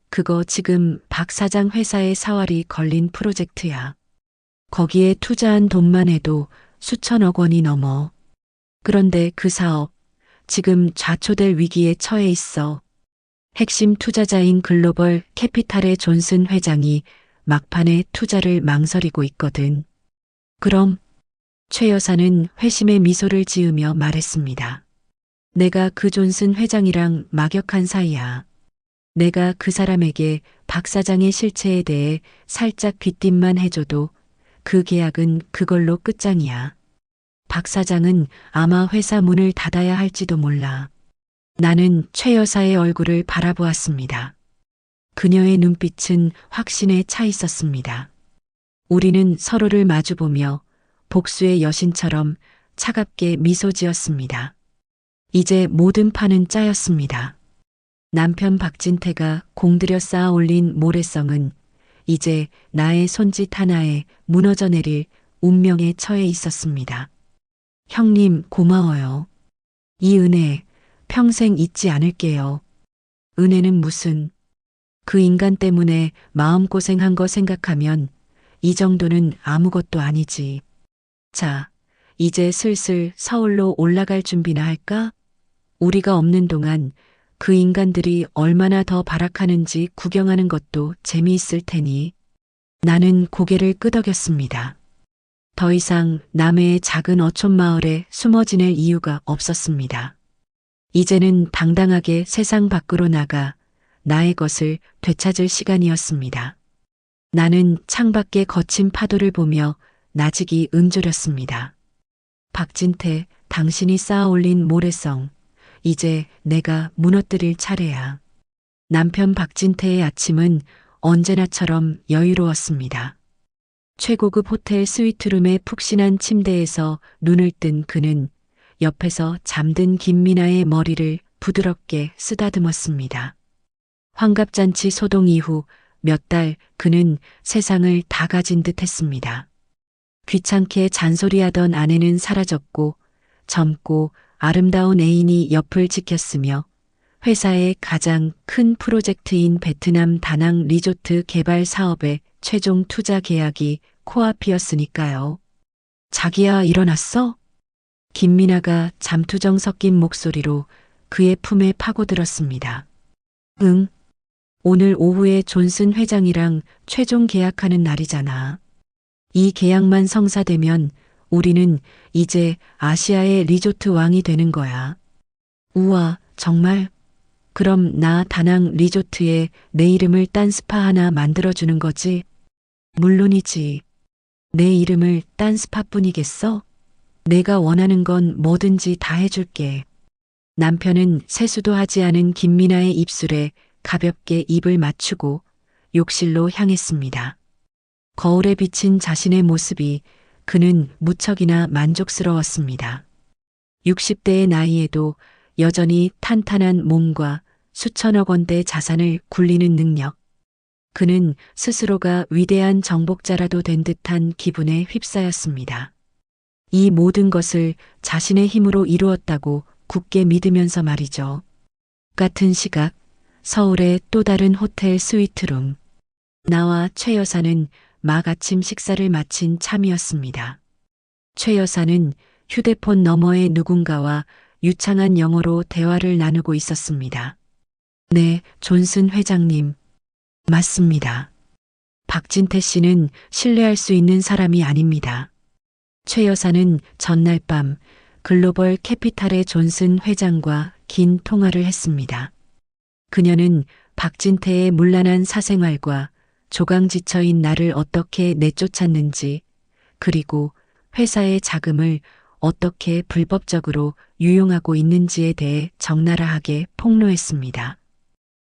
그거 지금 박 사장 회사의 사활이 걸린 프로젝트야. 거기에 투자한 돈만 해도 수천억 원이 넘어. 그런데 그 사업, 지금 좌초될 위기에 처해 있어. 핵심 투자자인 글로벌 캐피탈의 존슨 회장이 막판에 투자를 망설이고 있거든. 그럼 최 여사는 회심의 미소를 지으며 말했습니다. 내가 그 존슨 회장이랑 막역한 사이야. 내가 그 사람에게 박 사장의 실체에 대해 살짝 귀띔만 해줘도 그 계약은 그걸로 끝장이야. 박 사장은 아마 회사 문을 닫아야 할지도 몰라. 나는 최 여사의 얼굴을 바라보았습니다. 그녀의 눈빛은 확신에 차 있었습니다. 우리는 서로를 마주보며 복수의 여신처럼 차갑게 미소 지었습니다. 이제 모든 판은 짜였습니다. 남편 박진태가 공들여 쌓아 올린 모래성은 이제 나의 손짓 하나에 무너져 내릴 운명에 처해 있었습니다. 형님, 고마워요. 이 은혜 평생 잊지 않을게요. 은혜는 무슨, 그 인간 때문에 마음고생한 거 생각하면 이 정도는 아무것도 아니지. 자, 이제 슬슬 서울로 올라갈 준비나 할까? 우리가 없는 동안 그 인간들이 얼마나 더 발악하는지 구경하는 것도 재미있을 테니. 나는 고개를 끄덕였습니다. 더 이상 남해의 작은 어촌 마을에 숨어 지낼 이유가 없었습니다. 이제는 당당하게 세상 밖으로 나가 나의 것을 되찾을 시간이었습니다. 나는 창밖의 거친 파도를 보며 나직이 은조렸습니다. 박진태, 당신이 쌓아 올린 모래성, 이제 내가 무너뜨릴 차례야. 남편 박진태의 아침은 언제나처럼 여유로웠습니다. 최고급 호텔 스위트룸의 푹신한 침대에서 눈을 뜬 그는 옆에서 잠든 김미나의 머리를 부드럽게 쓰다듬었습니다. 환갑잔치 소동 이후 몇 달 그는 세상을 다 가진 듯 했습니다. 귀찮게 잔소리하던 아내는 사라졌고 젊고 아름다운 애인이 옆을 지켰으며 회사의 가장 큰 프로젝트인 베트남 다낭 리조트 개발 사업의 최종 투자 계약이 코앞이었으니까요. 자기야, 일어났어? 김미나가 잠투정 섞인 목소리로 그의 품에 파고들었습니다. 응. 오늘 오후에 존슨 회장이랑 최종 계약하는 날이잖아. 이 계약만 성사되면 우리는 이제 아시아의 리조트 왕이 되는 거야. 우와, 정말? 그럼 나 다낭 리조트에 내 이름을 딴 스파 하나 만들어주는 거지? 물론이지. 내 이름을 딴 스파뿐이겠어? 내가 원하는 건 뭐든지 다 해줄게. 남편은 세수도 하지 않은 김미나의 입술에 가볍게 입을 맞추고 욕실로 향했습니다. 거울에 비친 자신의 모습이 그는 무척이나 만족스러웠습니다. 60대의 나이에도 여전히 탄탄한 몸과 수천억 원대 자산을 굴리는 능력. 그는 스스로가 위대한 정복자라도 된 듯한 기분에 휩싸였습니다. 이 모든 것을 자신의 힘으로 이루었다고 굳게 믿으면서 말이죠. 같은 시각 서울의 또 다른 호텔 스위트룸. 나와 최 여사는 막 아침 식사를 마친 참이었습니다. 최 여사는 휴대폰 너머의 누군가와 유창한 영어로 대화를 나누고 있었습니다. 네, 존슨 회장님. 맞습니다. 박진태 씨는 신뢰할 수 있는 사람이 아닙니다. 최 여사는 전날 밤 글로벌 캐피탈의 존슨 회장과 긴 통화를 했습니다. 그녀는 박진태의 문란한 사생활과 조강지처인 나를 어떻게 내쫓았는지, 그리고 회사의 자금을 어떻게 불법적으로 유용하고 있는지에 대해 적나라하게 폭로했습니다.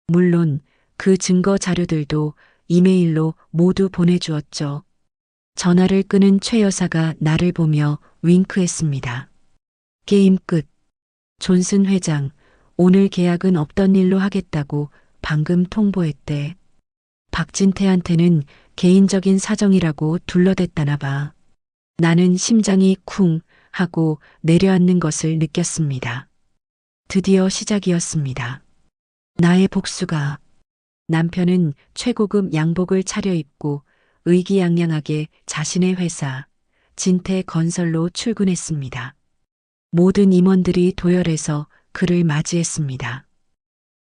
물론 그 증거 자료들도 이메일로 모두 보내주었죠. 전화를 끊은 최 여사가 나를 보며 윙크했습니다. 게임 끝. 존슨 회장, 오늘 계약은 없던 일로 하겠다고 방금 통보했대. 박진태한테는 개인적인 사정이라고 둘러댔다나 봐. 나는 심장이 쿵 하고 내려앉는 것을 느꼈습니다. 드디어 시작이었습니다. 나의 복수가. 남편은 최고급 양복을 차려입고 의기양양하게 자신의 회사 진태건설로 출근했습니다. 모든 임원들이 도열해서 그를 맞이했습니다.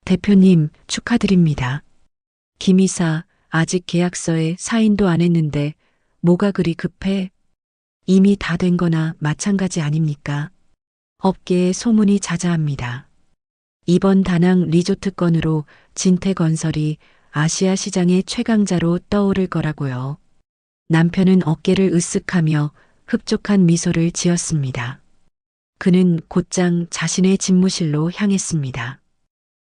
대표님, 축하드립니다. 김 이사, 아직 계약서에 사인도 안 했는데 뭐가 그리 급해? 이미 다 된 거나 마찬가지 아닙니까? 업계에 소문이 자자합니다. 이번 다낭 리조트 건으로 진태건설이 아시아 시장의 최강자로 떠오를 거라고요. 남편은 어깨를 으쓱하며 흡족한 미소를 지었습니다. 그는 곧장 자신의 집무실로 향했습니다.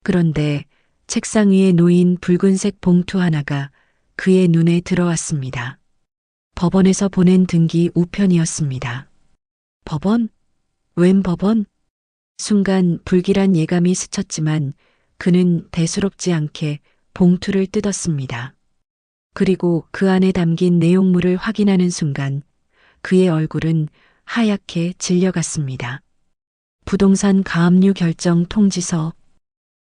그런데 책상 위에 놓인 붉은색 봉투 하나가 그의 눈에 들어왔습니다. 법원에서 보낸 등기 우편이었습니다. 법원? 웬 법원? 순간 불길한 예감이 스쳤지만 그는 대수롭지 않게 봉투를 뜯었습니다. 그리고 그 안에 담긴 내용물을 확인하는 순간 그의 얼굴은 하얗게 질려갔습니다. 부동산 가압류 결정 통지서.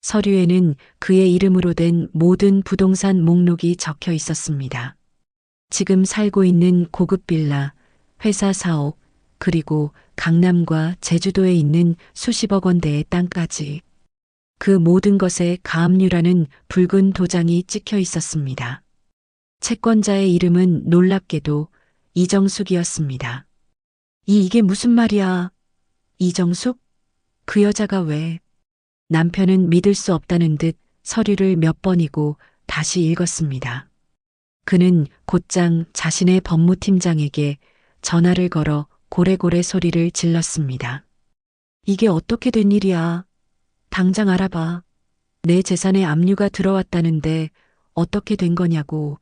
서류에는 그의 이름으로 된 모든 부동산 목록이 적혀 있었습니다. 지금 살고 있는 고급 빌라, 회사 사옥, 그리고 강남과 제주도에 있는 수십억 원대의 땅까지. 그 모든 것에 가압류라는 붉은 도장이 찍혀 있었습니다. 채권자의 이름은 놀랍게도 이정숙이었습니다. 이게 무슨 말이야? 이정숙? 그 여자가 왜? 남편은 믿을 수 없다는 듯 서류를 몇 번이고 다시 읽었습니다. 그는 곧장 자신의 법무팀장에게 전화를 걸어 고래고래 소리를 질렀습니다. 이게 어떻게 된 일이야? 당장 알아봐. 내 재산에 압류가 들어왔다는데 어떻게 된 거냐고.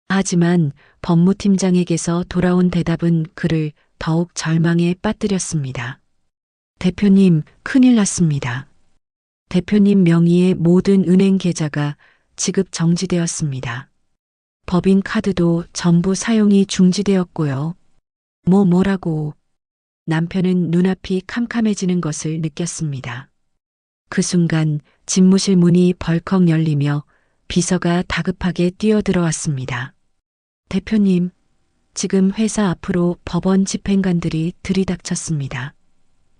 하지만 법무팀장에게서 돌아온 대답은 그를 더욱 절망에 빠뜨렸습니다. 대표님, 큰일 났습니다. 대표님 명의의 모든 은행 계좌가 지급 정지되었습니다. 법인 카드도 전부 사용이 중지되었고요. 뭐라고. 남편은 눈앞이 캄캄해지는 것을 느꼈습니다. 그 순간 집무실 문이 벌컥 열리며 비서가 다급하게 뛰어들어왔습니다. 대표님, 지금 회사 앞으로 법원 집행관들이 들이닥쳤습니다.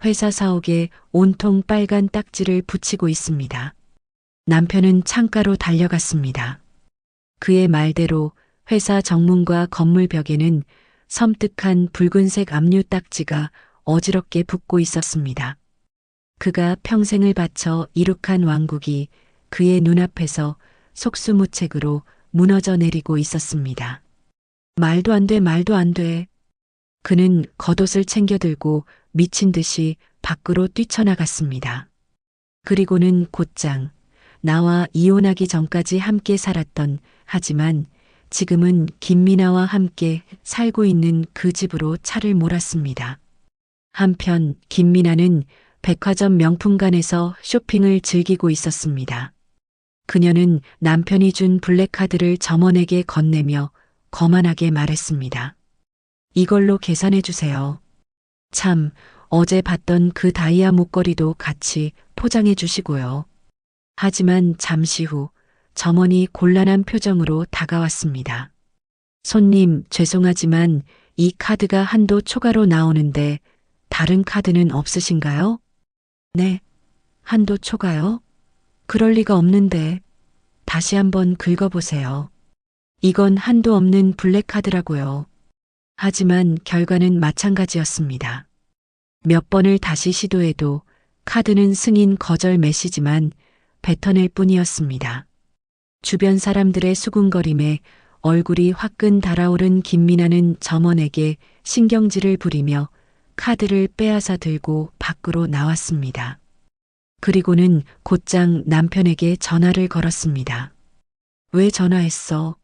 회사 사옥에 온통 빨간 딱지를 붙이고 있습니다. 남편은 창가로 달려갔습니다. 그의 말대로 회사 정문과 건물 벽에는 섬뜩한 붉은색 압류 딱지가 어지럽게 붙고 있었습니다. 그가 평생을 바쳐 이룩한 왕국이 그의 눈앞에서 속수무책으로 무너져 내리고 있었습니다. 말도 안 돼, 말도 안 돼. 그는 겉옷을 챙겨들고 미친 듯이 밖으로 뛰쳐나갔습니다. 그리고는 곧장 나와 이혼하기 전까지 함께 살았던, 하지만 지금은 김미나와 함께 살고 있는 그 집으로 차를 몰았습니다. 한편 김미나는 백화점 명품관에서 쇼핑을 즐기고 있었습니다. 그녀는 남편이 준 블랙카드를 점원에게 건네며 거만하게 말했습니다. 이걸로 계산해 주세요. 참, 어제 봤던 그 다이아 목걸이도 같이 포장해 주시고요. 하지만 잠시 후 점원이 곤란한 표정으로 다가왔습니다. 손님, 죄송하지만 이 카드가 한도 초과로 나오는데 다른 카드는 없으신가요? 네, 한도 초과요? 그럴 리가 없는데 다시 한번 긁어보세요. 이건 한도 없는 블랙카드라고요. 하지만 결과는 마찬가지였습니다. 몇 번을 다시 시도해도 카드는 승인 거절 메시지만 뱉어낼 뿐이었습니다. 주변 사람들의 수군거림에 얼굴이 화끈 달아오른 김미나는 점원에게 신경질을 부리며 카드를 빼앗아 들고 밖으로 나왔습니다. 그리고는 곧장 남편에게 전화를 걸었습니다. 왜 전화했어?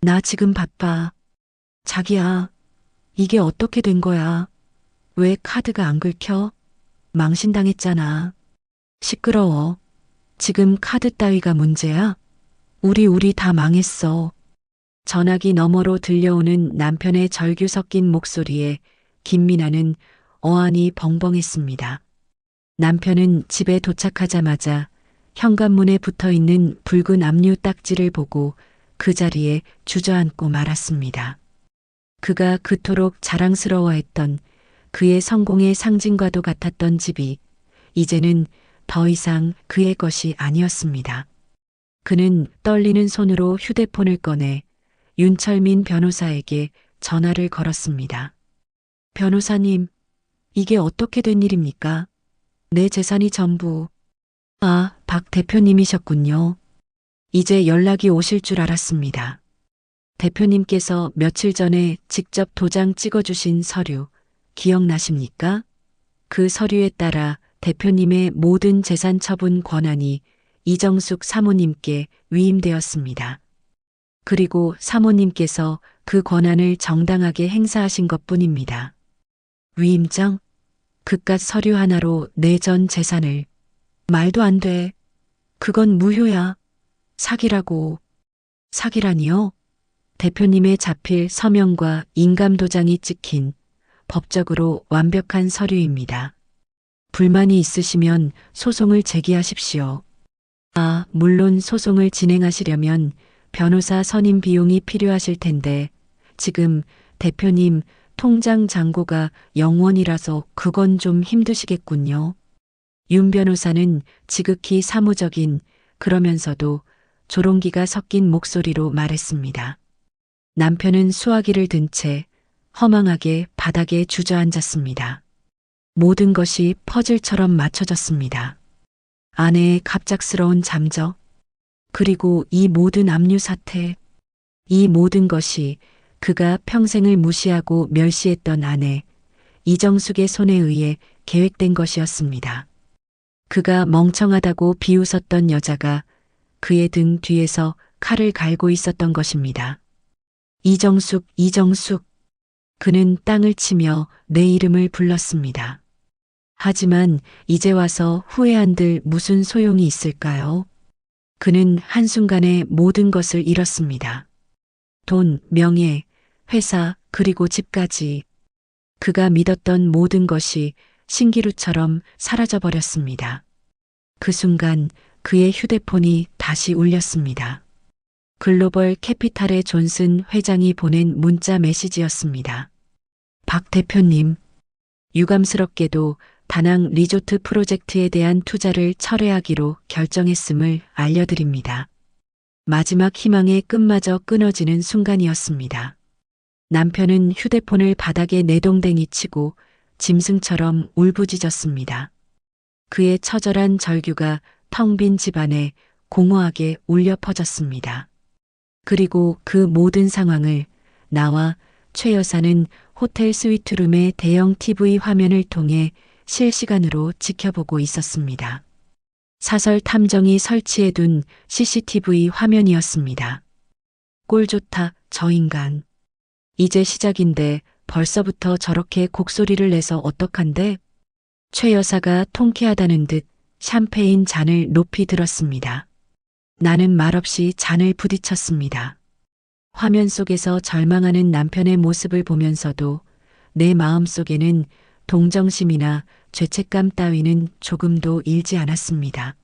나 지금 바빠. 자기야, 이게 어떻게 된 거야? 왜 카드가 안 긁혀? 망신당했잖아. 시끄러워. 지금 카드 따위가 문제야? 우리 다 망했어. 전화기 너머로 들려오는 남편의 절규 섞인 목소리에 김미나는 어안이 벙벙했습니다. 남편은 집에 도착하자마자 현관문에 붙어 있는 붉은 압류 딱지를 보고 그 자리에 주저앉고 말았습니다. 그가 그토록 자랑스러워했던 그의 성공의 상징과도 같았던 집이 이제는 더 이상 그의 것이 아니었습니다. 그는 떨리는 손으로 휴대폰을 꺼내 윤철민 변호사에게 전화를 걸었습니다. 변호사님, 이게 어떻게 된 일입니까? 내 재산이 전부. 아, 박 대표님이셨군요. 이제 연락이 오실 줄 알았습니다. 대표님께서 며칠 전에 직접 도장 찍어주신 서류, 기억나십니까? 그 서류에 따라 대표님의 모든 재산 처분 권한이 이정숙 사모님께 위임되었습니다. 그리고 사모님께서 그 권한을 정당하게 행사하신 것 뿐입니다. 위임장? 그깟 서류 하나로 내 전 재산을. 말도 안 돼. 그건 무효야. 사기라고. 사기라니요? 대표님의 자필 서명과 인감도장이 찍힌 법적으로 완벽한 서류입니다. 불만이 있으시면 소송을 제기하십시오. 아, 물론 소송을 진행하시려면 변호사 선임 비용이 필요하실 텐데 지금 대표님 통장 잔고가 0원이라서 그건 좀 힘드시겠군요. 윤 변호사는 지극히 사무적인 그러면서도 조롱기가 섞인 목소리로 말했습니다. 남편은 수화기를 든 채 허망하게 바닥에 주저앉았습니다. 모든 것이 퍼즐처럼 맞춰졌습니다. 아내의 갑작스러운 잠적, 그리고 이 모든 압류 사태, 이 모든 것이 그가 평생을 무시하고 멸시했던 아내 이정숙의 손에 의해 계획된 것이었습니다. 그가 멍청하다고 비웃었던 여자가 그의 등 뒤에서 칼을 갈고 있었던 것입니다. 이정숙, 이정숙. 그는 땅을 치며 내 이름을 불렀습니다. 하지만 이제 와서 후회한들 무슨 소용이 있을까요? 그는 한순간에 모든 것을 잃었습니다. 돈, 명예, 회사, 그리고 집까지. 그가 믿었던 모든 것이 신기루처럼 사라져버렸습니다. 그 순간 그의 휴대폰이 다시 울렸습니다. 글로벌 캐피탈의 존슨 회장이 보낸 문자 메시지였습니다. 박 대표님, 유감스럽게도 다낭 리조트 프로젝트에 대한 투자를 철회하기로 결정했음을 알려드립니다. 마지막 희망의 끈마저 끊어지는 순간이었습니다. 남편은 휴대폰을 바닥에 내동댕이 치고 짐승처럼 울부짖었습니다. 그의 처절한 절규가 텅 빈 집안에 공허하게 울려 퍼졌습니다. 그리고 그 모든 상황을 나와 최 여사는 호텔 스위트룸의 대형 TV 화면을 통해 실시간으로 지켜보고 있었습니다. 사설 탐정이 설치해둔 CCTV 화면이었습니다. 꼴 좋다, 저 인간. 이제 시작인데 벌써부터 저렇게 곡소리를 내서 어떡한데? 최 여사가 통쾌하다는 듯 샴페인 잔을 높이 들었습니다. 나는 말없이 잔을 부딪혔습니다. 화면 속에서 절망하는 남편의 모습을 보면서도 내 마음속에는 동정심이나 죄책감 따위는 조금도 일지 않았습니다.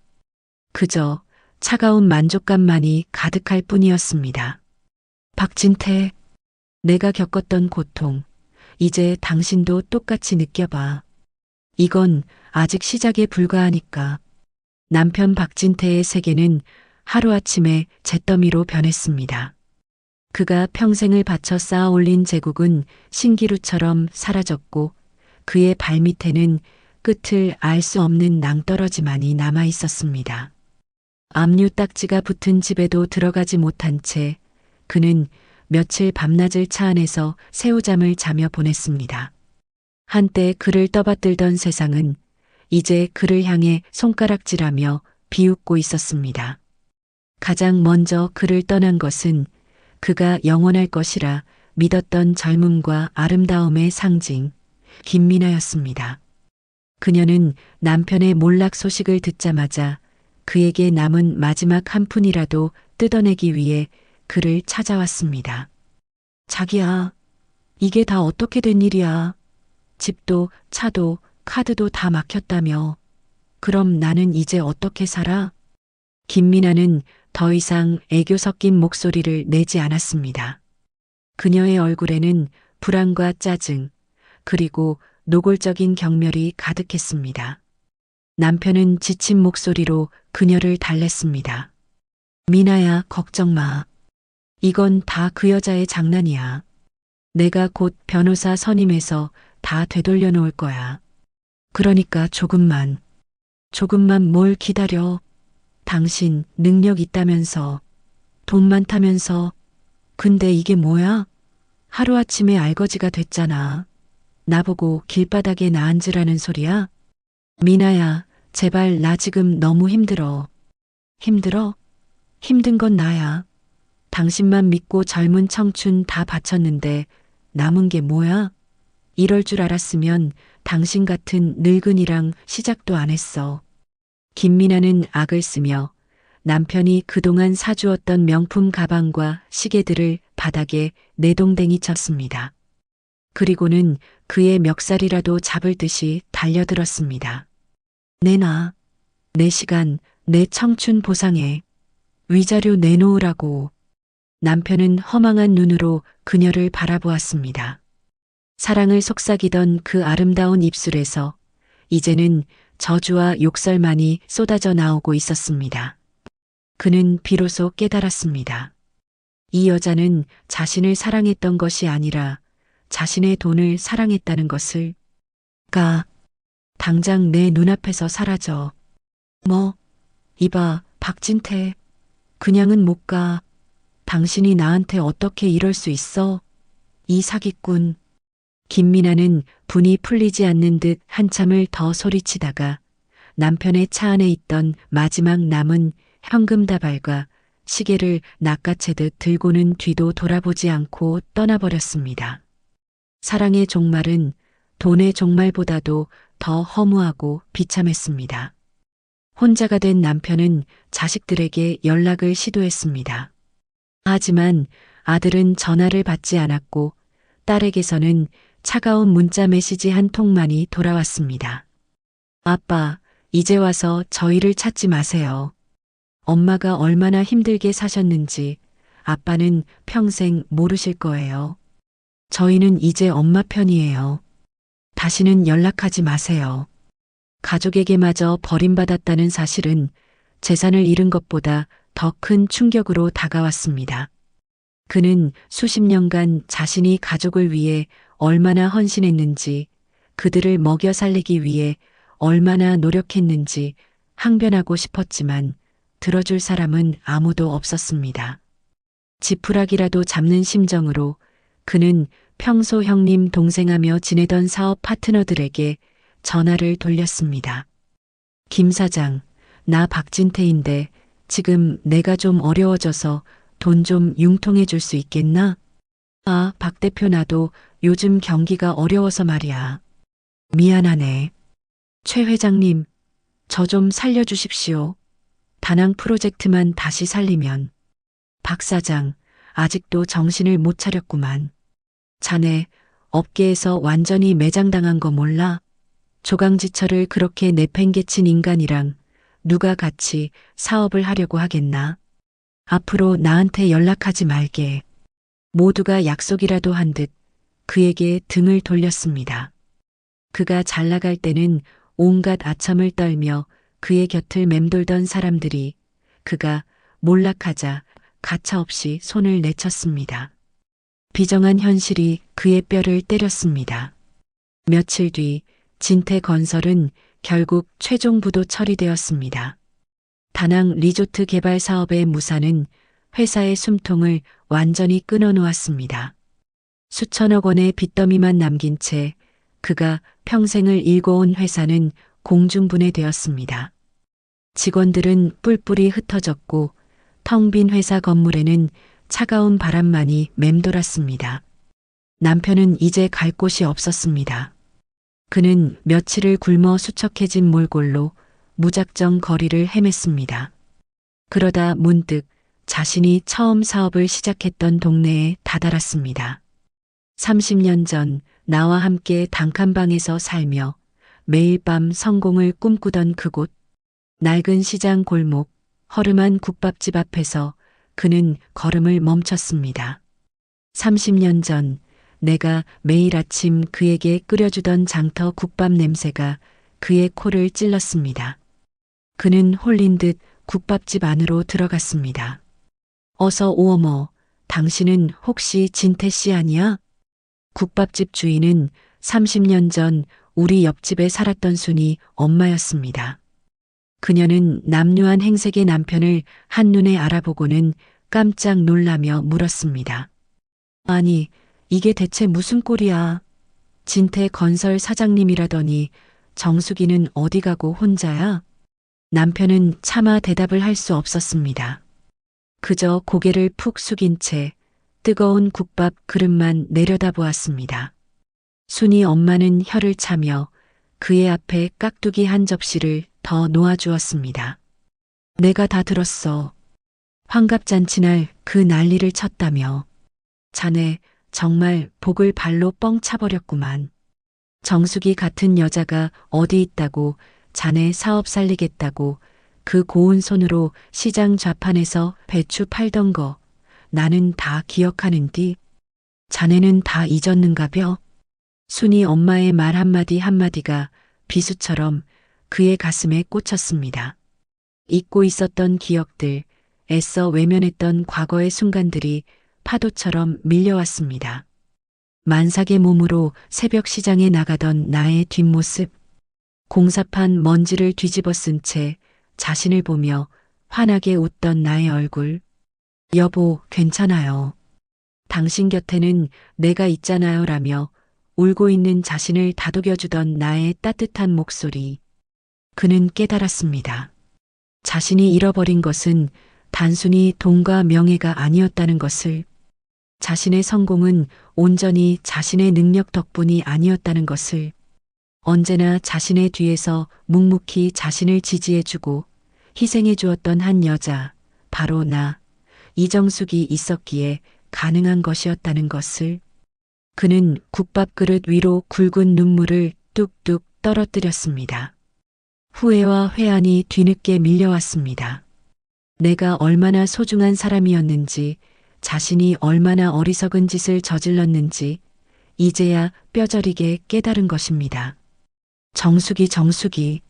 그저 차가운 만족감만이 가득할 뿐이었습니다. 박진태, 내가 겪었던 고통, 이제 당신도 똑같이 느껴봐. 이건 아직 시작에 불과하니까. 남편 박진태의 세계는 하루아침에 잿더미로 변했습니다. 그가 평생을 바쳐 쌓아 올린 제국은 신기루처럼 사라졌고 그의 발밑에는 끝을 알 수 없는 낭떠러지만이 남아 있었습니다. 압류 딱지가 붙은 집에도 들어가지 못한 채 그는 며칠 밤낮을 차 안에서 새우잠을 자며 보냈습니다. 한때 그를 떠받들던 세상은 이제 그를 향해 손가락질하며 비웃고 있었습니다. 가장 먼저 그를 떠난 것은 그가 영원할 것이라 믿었던 젊음과 아름다움의 상징, 김미나였습니다. 그녀는 남편의 몰락 소식을 듣자마자 그에게 남은 마지막 한 푼이라도 뜯어내기 위해 그를 찾아왔습니다. 자기야, 이게 다 어떻게 된 일이야? 집도 차도 카드도 다 막혔다며. 그럼 나는 이제 어떻게 살아? 김미나는 더 이상 애교 섞인 목소리를 내지 않았습니다. 그녀의 얼굴에는 불안과 짜증, 그리고 노골적인 경멸이 가득했습니다. 남편은 지친 목소리로 그녀를 달랬습니다. 미나야, 걱정 마. 이건 다 그 여자의 장난이야. 내가 곧 변호사 선임해서 다 되돌려 놓을 거야. 그러니까 조금만 뭘 기다려. 당신 능력 있다면서, 돈 많다면서. 근데 이게 뭐야? 하루아침에 알거지가 됐잖아. 나보고 길바닥에 나앉으라는 소리야? 미나야, 제발 나 지금 너무 힘들어. 힘들어? 힘든 건 나야. 당신만 믿고 젊은 청춘 다 바쳤는데 남은 게 뭐야? 이럴 줄 알았으면 당신 같은 늙은이랑 시작도 안 했어. 김미나는 악을 쓰며 남편이 그동안 사주었던 명품 가방과 시계들을 바닥에 내동댕이 쳤습니다. 그리고는 그의 멱살이라도 잡을 듯이 달려들었습니다. 내놔. 내 시간, 내 청춘 보상해. 위자료 내놓으라고. 남편은 허망한 눈으로 그녀를 바라보았습니다. 사랑을 속삭이던 그 아름다운 입술에서 이제는 저주와 욕설만이 쏟아져 나오고 있었습니다. 그는 비로소 깨달았습니다. 이 여자는 자신을 사랑했던 것이 아니라 자신의 돈을 사랑했다는 것을. 당장 내 눈앞에서 사라져. 뭐, 이봐, 박진태. 그냥은 못 가. 당신이 나한테 어떻게 이럴 수 있어? 이 사기꾼. 김미나는 분이 풀리지 않는 듯 한참을 더 소리치다가 남편의 차 안에 있던 마지막 남은 현금 다발과 시계를 낚아채듯 들고는 뒤도 돌아보지 않고 떠나버렸습니다. 사랑의 종말은 돈의 종말보다도 더 허무하고 비참했습니다. 혼자가 된 남편은 자식들에게 연락을 시도했습니다. 하지만 아들은 전화를 받지 않았고 딸에게서는 차가운 문자 메시지 한 통만이 돌아왔습니다. 아빠, 이제 와서 저희를 찾지 마세요. 엄마가 얼마나 힘들게 사셨는지 아빠는 평생 모르실 거예요. 저희는 이제 엄마 편이에요. 다시는 연락하지 마세요. 가족에게마저 버림받았다는 사실은 재산을 잃은 것보다 더 큰 충격으로 다가왔습니다. 그는 수십 년간 자신이 가족을 위해 얼마나 헌신했는지, 그들을 먹여 살리기 위해 얼마나 노력했는지 항변하고 싶었지만 들어줄 사람은 아무도 없었습니다. 지푸라기라도 잡는 심정으로 그는 평소 형님 동생하며 지내던 사업 파트너들에게 전화를 돌렸습니다. 김 사장, 나 박진태인데 지금 내가 좀 어려워져서 돈 좀 융통해 줄 수 있겠나? 아, 박 대표 나도 요즘 경기가 어려워서 말이야. 미안하네. 최 회장님, 저 좀 살려주십시오. 다낭 프로젝트만 다시 살리면. 박 사장, 아직도 정신을 못 차렸구만. 자네 업계에서 완전히 매장당한 거 몰라? 조강지철을 그렇게 내팽개친 인간이랑 누가 같이 사업을 하려고 하겠나? 앞으로 나한테 연락하지 말게. 모두가 약속이라도 한 듯 그에게 등을 돌렸습니다. 그가 잘 나갈 때는 온갖 아첨을 떨며 그의 곁을 맴돌던 사람들이 그가 몰락하자 가차없이 손을 내쳤습니다. 비정한 현실이 그의 뼈를 때렸습니다. 며칠 뒤 진태건설은 결국 최종 부도 처리되었습니다. 다낭 리조트 개발 사업의 무산은 회사의 숨통을 완전히 끊어놓았습니다. 수천억 원의 빚더미만 남긴 채 그가 평생을 일궈온 회사는 공중분해되었습니다. 직원들은 뿔뿔이 흩어졌고 텅 빈 회사 건물에는 차가운 바람만이 맴돌았습니다. 남편은 이제 갈 곳이 없었습니다. 그는 며칠을 굶어 수척해진 몰골로 무작정 거리를 헤맸습니다. 그러다 문득 자신이 처음 사업을 시작했던 동네에 다다랐습니다. 30년 전 나와 함께 단칸방에서 살며 매일 밤 성공을 꿈꾸던 그곳, 낡은 시장 골목, 허름한 국밥집 앞에서 그는 걸음을 멈췄습니다. 30년 전 내가 매일 아침 그에게 끓여주던 장터 국밥 냄새가 그의 코를 찔렀습니다. 그는 홀린 듯 국밥집 안으로 들어갔습니다. 어서 오어머, 당신은 혹시 진태 씨 아니야? 국밥집 주인은 30년 전 우리 옆집에 살았던 순이 엄마였습니다. 그녀는 남루한 행색의 남편을 한눈에 알아보고는 깜짝 놀라며 물었습니다. 아니, 이게 대체 무슨 꼴이야? 진태 건설 사장님이라더니 정숙이는 어디 가고 혼자야? 남편은 차마 대답을 할 수 없었습니다. 그저 고개를 푹 숙인 채 뜨거운 국밥 그릇만 내려다보았습니다. 순이 엄마는 혀를 차며 그의 앞에 깍두기 한 접시를 더 놓아주었습니다. 내가 다 들었어. 환갑잔치날 그 난리를 쳤다며. 자네 정말 복을 발로 뻥 차버렸구만. 정숙이 같은 여자가 어디 있다고 자네 사업 살리겠다고 그 고운 손으로 시장 좌판에서 배추 팔던 거 나는 다 기억하는디. 자네는 다 잊었는가벼? 순이 엄마의 말 한마디 한마디가 비수처럼 그의 가슴에 꽂혔습니다. 잊고 있었던 기억들, 애써 외면했던 과거의 순간들이 파도처럼 밀려왔습니다. 만삭의 몸으로 새벽 시장에 나가던 나의 뒷모습, 공사판 먼지를 뒤집어 쓴 채 자신을 보며 환하게 웃던 나의 얼굴. 여보, 괜찮아요. 당신 곁에는 내가 있잖아요 라며 울고 있는 자신을 다독여주던 나의 따뜻한 목소리. 그는 깨달았습니다. 자신이 잃어버린 것은 단순히 돈과 명예가 아니었다는 것을, 자신의 성공은 온전히 자신의 능력 덕분이 아니었다는 것을, 언제나 자신의 뒤에서 묵묵히 자신을 지지해주고 희생해 주었던 한 여자, 바로 나, 이정숙이 있었기에 가능한 것이었다는 것을. 그는 국밥 그릇 위로 굵은 눈물을 뚝뚝 떨어뜨렸습니다. 후회와 회한이 뒤늦게 밀려왔습니다. 내가 얼마나 소중한 사람이었는지, 자신이 얼마나 어리석은 짓을 저질렀는지 이제야 뼈저리게 깨달은 것입니다. 정숙이.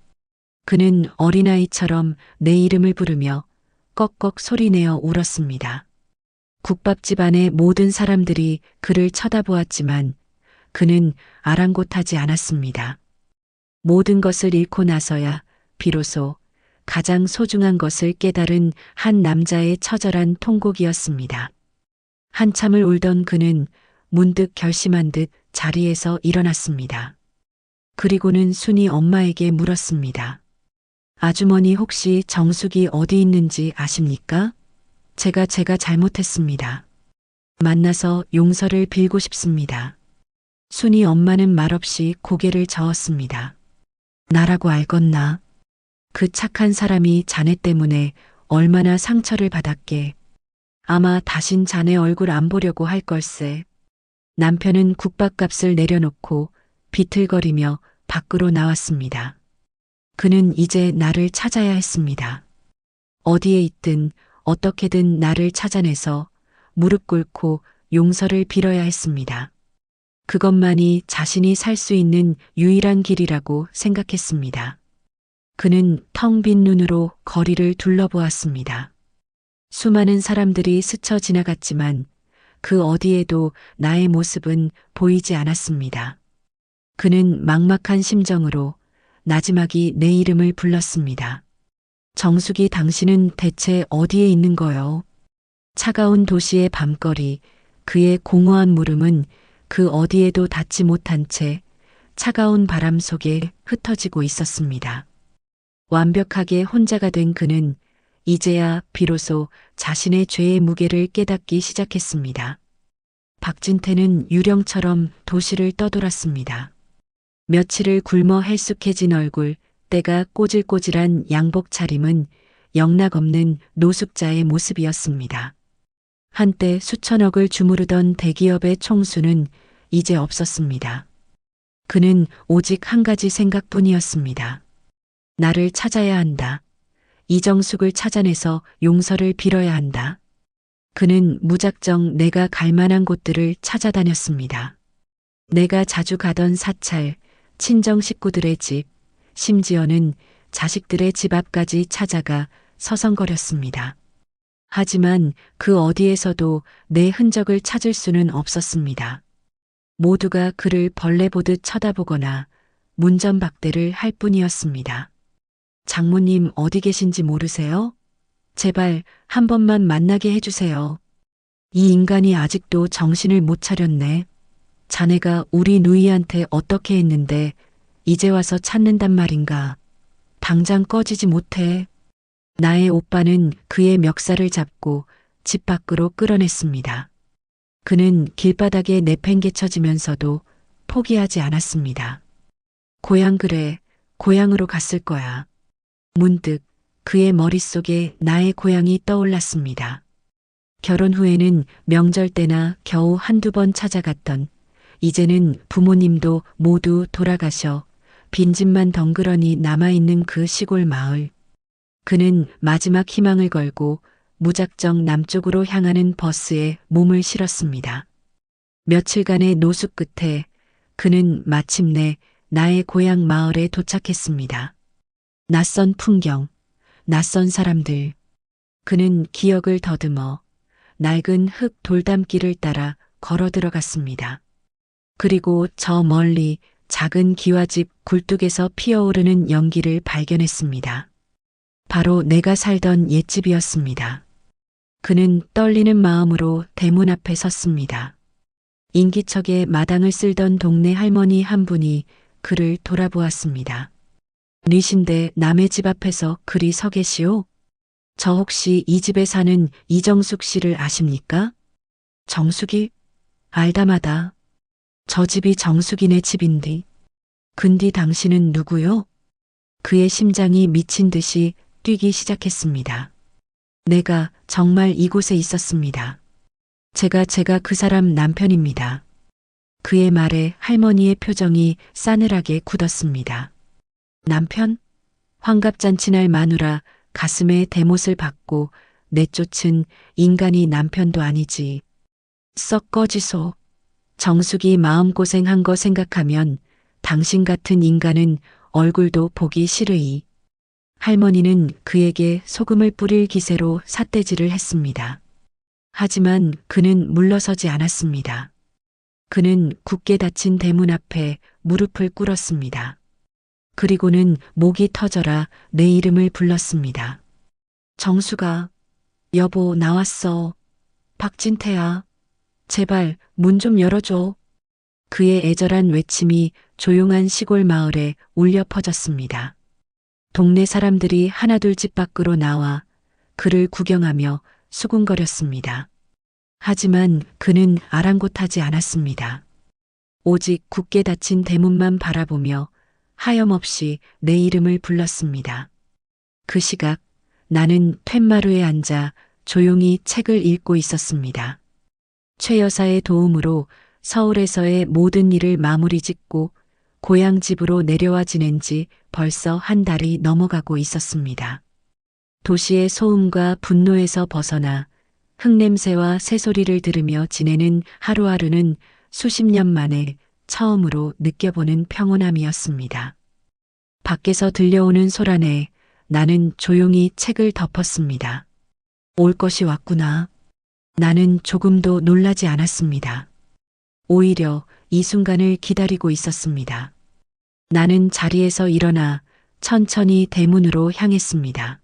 그는 어린아이처럼 내 이름을 부르며 꺽꺽 소리내어 울었습니다. 국밥집 안의 모든 사람들이 그를 쳐다보았지만 그는 아랑곳하지 않았습니다. 모든 것을 잃고 나서야 비로소 가장 소중한 것을 깨달은 한 남자의 처절한 통곡이었습니다. 한참을 울던 그는 문득 결심한 듯 자리에서 일어났습니다. 그리고는 순이 엄마에게 물었습니다. 아주머니 혹시 정숙이 어디 있는지 아십니까? 제가 잘못했습니다. 만나서 용서를 빌고 싶습니다. 순이 엄마는 말없이 고개를 저었습니다. 나라고 알겄나? 그 착한 사람이 자네 때문에 얼마나 상처를 받았게. 아마 다신 자네 얼굴 안 보려고 할 걸세. 남편은 국밥값을 내려놓고 비틀거리며 밖으로 나왔습니다. 그는 이제 나를 찾아야 했습니다. 어디에 있든 어떻게든 나를 찾아내서 무릎 꿇고 용서를 빌어야 했습니다. 그것만이 자신이 살 수 있는 유일한 길이라고 생각했습니다. 그는 텅 빈 눈으로 거리를 둘러보았습니다. 수많은 사람들이 스쳐 지나갔지만 그 어디에도 나의 모습은 보이지 않았습니다. 그는 막막한 심정으로 나지막이 내 이름을 불렀습니다. 정숙이, 당신은 대체 어디에 있는 거요? 차가운 도시의 밤거리, 그의 공허한 물음은 그 어디에도 닿지 못한 채 차가운 바람 속에 흩어지고 있었습니다. 완벽하게 혼자가 된 그는 이제야 비로소 자신의 죄의 무게를 깨닫기 시작했습니다. 박진태는 유령처럼 도시를 떠돌았습니다. 며칠을 굶어 헬쑥해진 얼굴, 때가 꼬질꼬질한 양복 차림은 영락없는 노숙자의 모습이었습니다. 한때 수천억을 주무르던 대기업의 총수는 이제 없었습니다. 그는 오직 한 가지 생각뿐이었습니다. 나를 찾아야 한다. 이정숙을 찾아내서 용서를 빌어야 한다. 그는 무작정 내가 갈 만한 곳들을 찾아다녔습니다. 내가 자주 가던 사찰, 친정 식구들의 집, 심지어는 자식들의 집 앞까지 찾아가 서성거렸습니다. 하지만 그 어디에서도 내 흔적을 찾을 수는 없었습니다. 모두가 그를 벌레 보듯 쳐다보거나 문전박대를 할 뿐이었습니다. 장모님 어디 계신지 모르세요? 제발 한 번만 만나게 해주세요. 이 인간이 아직도 정신을 못 차렸네. 자네가 우리 누이한테 어떻게 했는데 이제 와서 찾는단 말인가. 당장 꺼지지 못해. 나의 오빠는 그의 멱살을 잡고 집 밖으로 끌어냈습니다. 그는 길바닥에 내팽개쳐지면서도 포기하지 않았습니다. 고향, 그래, 고향으로 갔을 거야. 문득 그의 머릿속에 나의 고향이 떠올랐습니다. 결혼 후에는 명절 때나 겨우 한두 번 찾아갔던, 이제는 부모님도 모두 돌아가셔 빈집만 덩그러니 남아있는 그 시골 마을. 그는 마지막 희망을 걸고 무작정 남쪽으로 향하는 버스에 몸을 실었습니다. 며칠간의 노숙 끝에 그는 마침내 나의 고향 마을에 도착했습니다. 낯선 풍경, 낯선 사람들. 그는 기억을 더듬어 낡은 흙 돌담길을 따라 걸어 들어갔습니다. 그리고 저 멀리 작은 기와집 굴뚝에서 피어오르는 연기를 발견했습니다. 바로 내가 살던 옛집이었습니다. 그는 떨리는 마음으로 대문 앞에 섰습니다. 인기척에 마당을 쓸던 동네 할머니 한 분이 그를 돌아보았습니다. 니신데 남의 집 앞에서 그리 서 계시오? 저 혹시 이 집에 사는 이정숙 씨를 아십니까? 정숙이? 알다마다. 저 집이 정숙이네 집인데. 근디 당신은 누구요? 그의 심장이 미친 듯이 뛰기 시작했습니다. 내가 정말 이곳에 있었습니다. 제가 그 사람 남편입니다. 그의 말에 할머니의 표정이 싸늘하게 굳었습니다. 남편? 환갑잔치날 마누라 가슴에 대못을 박고 내쫓은 인간이 남편도 아니지. 썩 꺼지소. 정숙이 마음고생한 거 생각하면 당신 같은 인간은 얼굴도 보기 싫으이. 할머니는 그에게 소금을 뿌릴 기세로 삿대질을 했습니다. 하지만 그는 물러서지 않았습니다. 그는 굳게 닫힌 대문 앞에 무릎을 꿇었습니다. 그리고는 목이 터져라 내 이름을 불렀습니다. 정수가, 여보 나왔어. 박진태야. 제발 문 좀 열어줘. 그의 애절한 외침이 조용한 시골 마을에 울려 퍼졌습니다. 동네 사람들이 하나둘 집 밖으로 나와 그를 구경하며 수군거렸습니다. 하지만 그는 아랑곳하지 않았습니다. 오직 굳게 닫힌 대문만 바라보며 하염없이 내 이름을 불렀습니다. 그 시각 나는 툇마루에 앉아 조용히 책을 읽고 있었습니다. 최 여사의 도움으로 서울에서의 모든 일을 마무리 짓고 고향 집으로 내려와 지낸 지 벌써 한 달이 넘어가고 있었습니다. 도시의 소음과 분노에서 벗어나 흙냄새와 새소리를 들으며 지내는 하루하루는 수십 년 만에 처음으로 느껴보는 평온함이었습니다. 밖에서 들려오는 소란에 나는 조용히 책을 덮었습니다. 올 것이 왔구나. 나는 조금도 놀라지 않았습니다. 오히려 이 순간을 기다리고 있었습니다. 나는 자리에서 일어나 천천히 대문으로 향했습니다.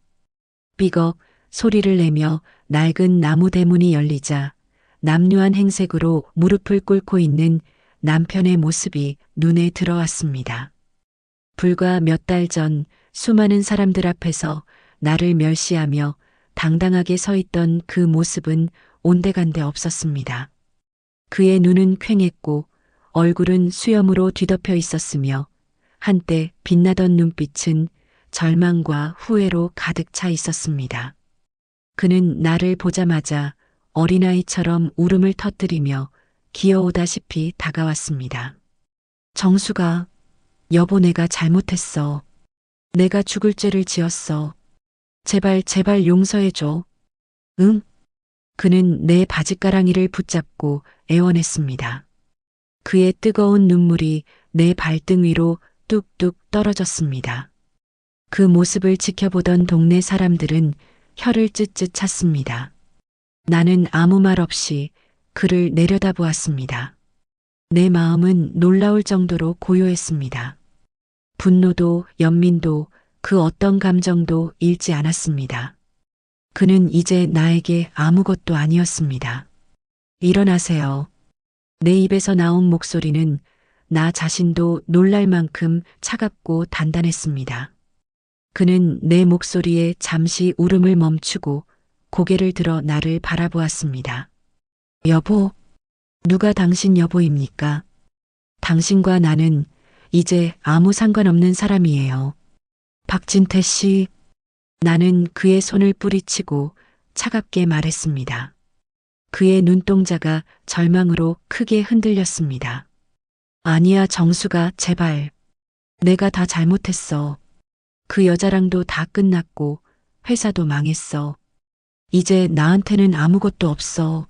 삐걱 소리를 내며 낡은 나무 대문이 열리자 남루한 행색으로 무릎을 꿇고 있는 남편의 모습이 눈에 들어왔습니다. 불과 몇 달 전 수많은 사람들 앞에서 나를 멸시하며 당당하게 서 있던 그 모습은 온데간데 없었습니다. 그의 눈은 퀭했고 얼굴은 수염으로 뒤덮여 있었으며 한때 빛나던 눈빛은 절망과 후회로 가득 차 있었습니다. 그는 나를 보자마자 어린아이처럼 울음을 터뜨리며 기어오다시피 다가왔습니다. 정수가, 여보 내가 잘못했어. 내가 죽을 죄를 지었어. 제발 제발 용서해줘. 응? 그는 내 바짓가랑이를 붙잡고 애원했습니다. 그의 뜨거운 눈물이 내 발등 위로 뚝뚝 떨어졌습니다. 그 모습을 지켜보던 동네 사람들은 혀를 찢찢 찼습니다. 나는 아무 말 없이 그를 내려다보았습니다. 내 마음은 놀라울 정도로 고요했습니다. 분노도 연민도 그 어떤 감정도 잃지 않았습니다. 그는 이제 나에게 아무것도 아니었습니다. 일어나세요. 내 입에서 나온 목소리는 나 자신도 놀랄 만큼 차갑고 단단했습니다. 그는 내 목소리에 잠시 울음을 멈추고 고개를 들어 나를 바라보았습니다. 여보, 누가 당신 여보입니까? 당신과 나는 이제 아무 상관없는 사람이에요. 박진태 씨, 나는 그의 손을 뿌리치고 차갑게 말했습니다. 그의 눈동자가 절망으로 크게 흔들렸습니다. 아니야, 정수가, 제발. 내가 다 잘못했어. 그 여자랑도 다 끝났고 회사도 망했어. 이제 나한테는 아무것도 없어.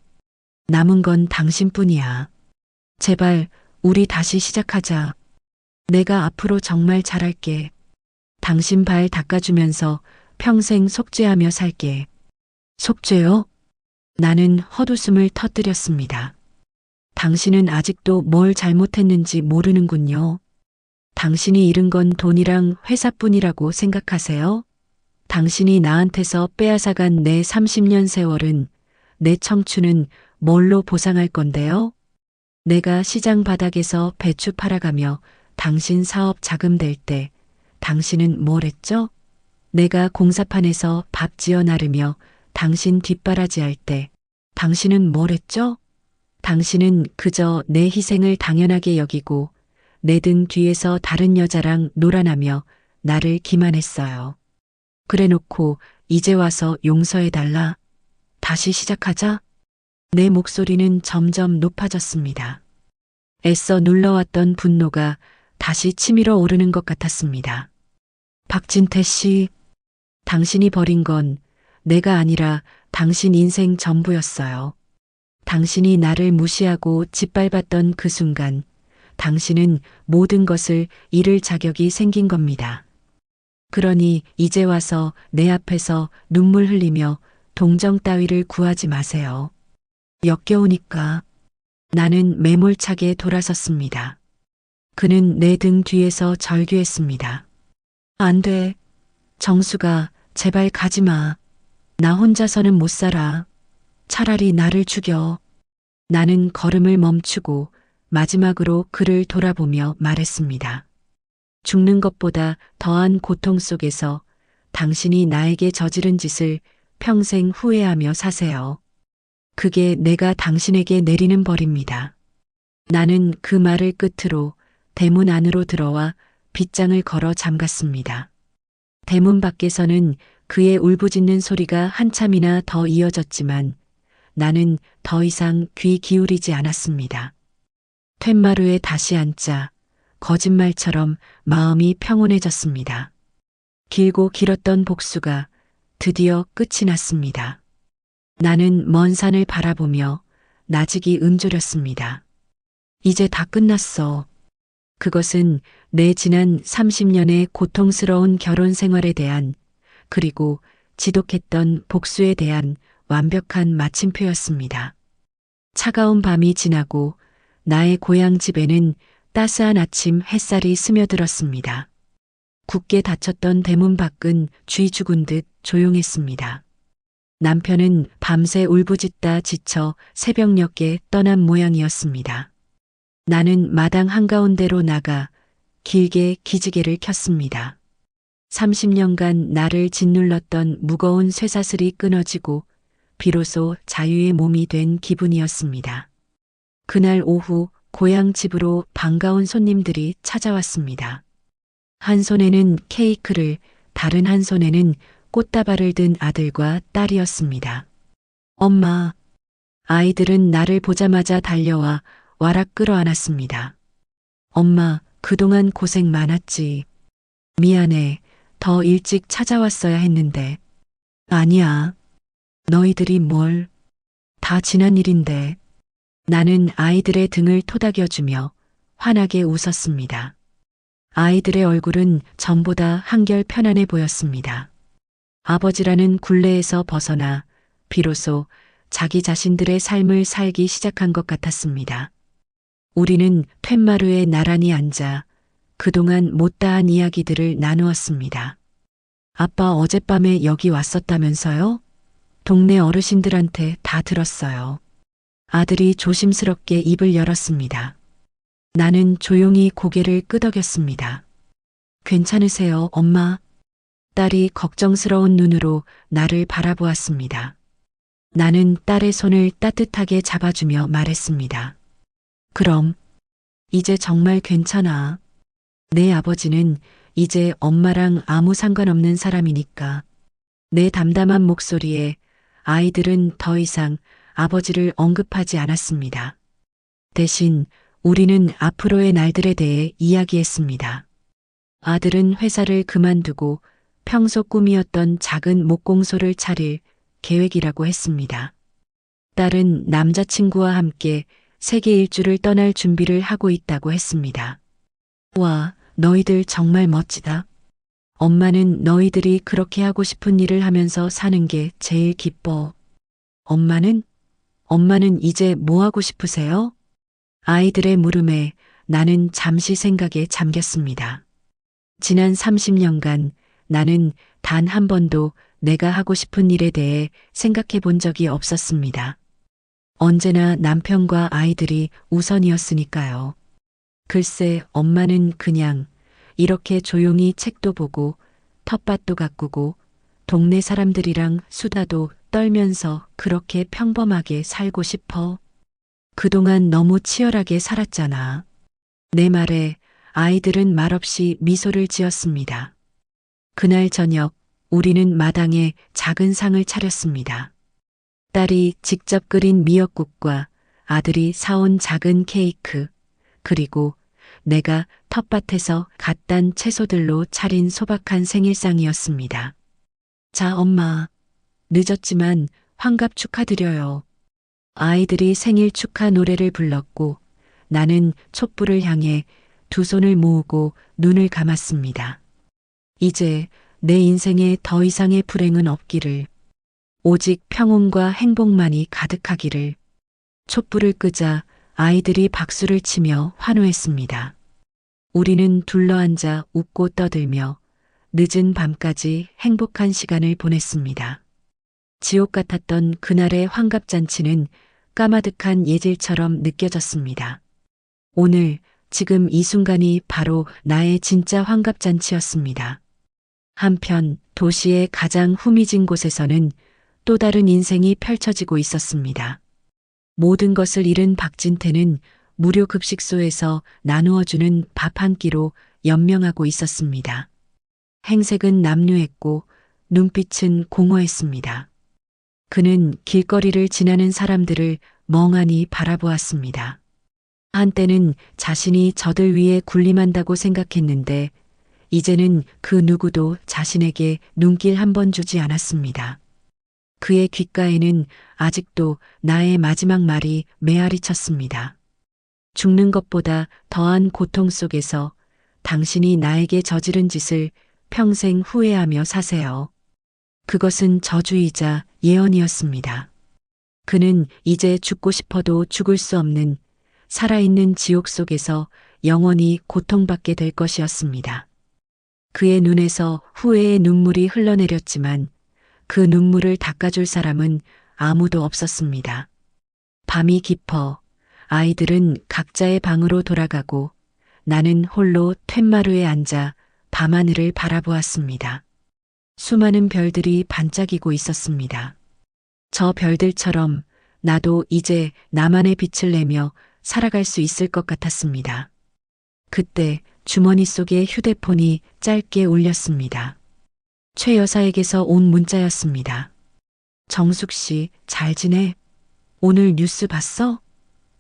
남은 건 당신뿐이야. 제발 우리 다시 시작하자. 내가 앞으로 정말 잘할게. 당신 발 닦아주면서 평생 속죄하며 살게. 속죄요? 나는 헛웃음을 터뜨렸습니다. 당신은 아직도 뭘 잘못했는지 모르는군요. 당신이 잃은 건 돈이랑 회사뿐이라고 생각하세요? 당신이 나한테서 빼앗아간 내 30년 세월은, 내 청춘은 뭘로 보상할 건데요? 내가 시장 바닥에서 배추 팔아가며 당신 사업 자금 댈 때 당신은 뭘 했죠? 내가 공사판에서 밥 지어 나르며 당신 뒷바라지할 때 당신은 뭘 했죠? 당신은 그저 내 희생을 당연하게 여기고 내 등 뒤에서 다른 여자랑 놀아나며 나를 기만했어요. 그래놓고 이제 와서 용서해달라. 다시 시작하자. 내 목소리는 점점 높아졌습니다. 애써 눌러왔던 분노가 다시 치밀어 오르는 것 같았습니다. 박진태 씨, 당신이 버린 건 내가 아니라 당신 인생 전부였어요. 당신이 나를 무시하고 짓밟았던 그 순간, 당신은 모든 것을 잃을 자격이 생긴 겁니다. 그러니 이제 와서 내 앞에서 눈물 흘리며 동정 따위를 구하지 마세요. 역겨우니까. 나는 매몰차게 돌아섰습니다. 그는 내 등 뒤에서 절규했습니다. 안 돼. 정수가, 제발 가지 마. 나 혼자서는 못 살아. 차라리 나를 죽여. 나는 걸음을 멈추고 마지막으로 그를 돌아보며 말했습니다. 죽는 것보다 더한 고통 속에서 당신이 나에게 저지른 짓을 평생 후회하며 사세요. 그게 내가 당신에게 내리는 벌입니다. 나는 그 말을 끝으로 대문 안으로 들어와 빗장을 걸어 잠갔습니다. 대문 밖에서는 그의 울부짖는 소리가 한참이나 더 이어졌지만 나는 더 이상 귀 기울이지 않았습니다. 툇마루에 다시 앉자 거짓말처럼 마음이 평온해졌습니다. 길고 길었던 복수가 드디어 끝이 났습니다. 나는 먼 산을 바라보며 나직이 음조렸습니다. 이제 다 끝났어. 그것은 내 지난 30년의 고통스러운 결혼 생활에 대한, 그리고 지독했던 복수에 대한 완벽한 마침표였습니다. 차가운 밤이 지나고 나의 고향 집에는 따스한 아침 햇살이 스며들었습니다. 굳게 닫혔던 대문 밖은 쥐 죽은 듯 조용했습니다. 남편은 밤새 울부짖다 지쳐 새벽녘에 떠난 모양이었습니다. 나는 마당 한가운데로 나가 길게 기지개를 켰습니다. 30년간 나를 짓눌렀던 무거운 쇠사슬이 끊어지고 비로소 자유의 몸이 된 기분이었습니다. 그날 오후 고향 집으로 반가운 손님들이 찾아왔습니다. 한 손에는 케이크를, 다른 한 손에는 꽃다발을 든 아들과 딸이었습니다. 엄마, 아이들은 나를 보자마자 달려와 와락 끌어안았습니다. 엄마, 그동안 고생 많았지. 미안해. 더 일찍 찾아왔어야 했는데. 아니야. 너희들이 뭘. 다 지난 일인데. 나는 아이들의 등을 토닥여주며 환하게 웃었습니다. 아이들의 얼굴은 전보다 한결 편안해 보였습니다. 아버지라는 굴레에서 벗어나 비로소 자기 자신들의 삶을 살기 시작한 것 같았습니다. 우리는 툇마루에 나란히 앉아 그동안 못다한 이야기들을 나누었습니다. 아빠 어젯밤에 여기 왔었다면서요? 동네 어르신들한테 다 들었어요. 아들이 조심스럽게 입을 열었습니다. 나는 조용히 고개를 끄덕였습니다. 괜찮으세요, 엄마? 딸이 걱정스러운 눈으로 나를 바라보았습니다. 나는 딸의 손을 따뜻하게 잡아주며 말했습니다. 그럼, 이제 정말 괜찮아. 내 아버지는 이제 엄마랑 아무 상관없는 사람이니까. 내 담담한 목소리에 아이들은 더 이상 아버지를 언급하지 않았습니다. 대신 우리는 앞으로의 날들에 대해 이야기했습니다. 아들은 회사를 그만두고 평소 꿈이었던 작은 목공소를 차릴 계획이라고 했습니다. 딸은 남자친구와 함께 세계 일주를 떠날 준비를 하고 있다고 했습니다. 와, 너희들 정말 멋지다. 엄마는 너희들이 그렇게 하고 싶은 일을 하면서 사는 게 제일 기뻐. 엄마는 이제 뭐 하고 싶으세요? 아이들의 물음에 나는 잠시 생각에 잠겼습니다. 지난 30년간 나는 단 한 번도 내가 하고 싶은 일에 대해 생각해 본 적이 없었습니다. 언제나 남편과 아이들이 우선이었으니까요. 글쎄, 엄마는 그냥 이렇게 조용히 책도 보고 텃밭도 가꾸고 동네 사람들이랑 수다도 떨면서 그렇게 평범하게 살고 싶어. 그동안 너무 치열하게 살았잖아. 내 말에 아이들은 말없이 미소를 지었습니다. 그날 저녁 우리는 마당에 작은 상을 차렸습니다. 딸이 직접 끓인 미역국과 아들이 사온 작은 케이크, 그리고 내가 텃밭에서 갓 딴 채소들로 차린 소박한 생일상이었습니다. 자, 엄마. 늦었지만 환갑 축하드려요. 아이들이 생일 축하 노래를 불렀고 나는 촛불을 향해 두 손을 모으고 눈을 감았습니다. 이제 내 인생에 더 이상의 불행은 없기를, 오직 평온과 행복만이 가득하기를. 촛불을 끄자 아이들이 박수를 치며 환호했습니다. 우리는 둘러앉아 웃고 떠들며 늦은 밤까지 행복한 시간을 보냈습니다. 지옥 같았던 그날의 환갑잔치는 까마득한 예질처럼 느껴졌습니다. 오늘, 지금 이 순간이 바로 나의 진짜 환갑잔치였습니다. 한편 도시의 가장 후미진 곳에서는 또 다른 인생이 펼쳐지고 있었습니다. 모든 것을 잃은 박진태는 무료 급식소에서 나누어주는 밥 한 끼로 연명하고 있었습니다. 행색은 남루했고 눈빛은 공허했습니다. 그는 길거리를 지나는 사람들을 멍하니 바라보았습니다. 한때는 자신이 저들 위에 군림한다고 생각했는데 이제는 그 누구도 자신에게 눈길 한 번 주지 않았습니다. 그의 귓가에는 아직도 나의 마지막 말이 메아리 쳤습니다. 죽는 것보다 더한 고통 속에서 당신이 나에게 저지른 짓을 평생 후회하며 사세요. 그것은 저주이자 예언이었습니다. 그는 이제 죽고 싶어도 죽을 수 없는 살아있는 지옥 속에서 영원히 고통받게 될 것이었습니다. 그의 눈에서 후회의 눈물이 흘러내렸지만 그 눈물을 닦아줄 사람은 아무도 없었습니다. 밤이 깊어 아이들은 각자의 방으로 돌아가고 나는 홀로 툇마루에 앉아 밤하늘을 바라보았습니다. 수많은 별들이 반짝이고 있었습니다. 저 별들처럼 나도 이제 나만의 빛을 내며 살아갈 수 있을 것 같았습니다. 그때 주머니 속에 휴대폰이 짧게 울렸습니다. 최 여사에게서 온 문자였습니다. 정숙 씨, 잘 지내? 오늘 뉴스 봤어?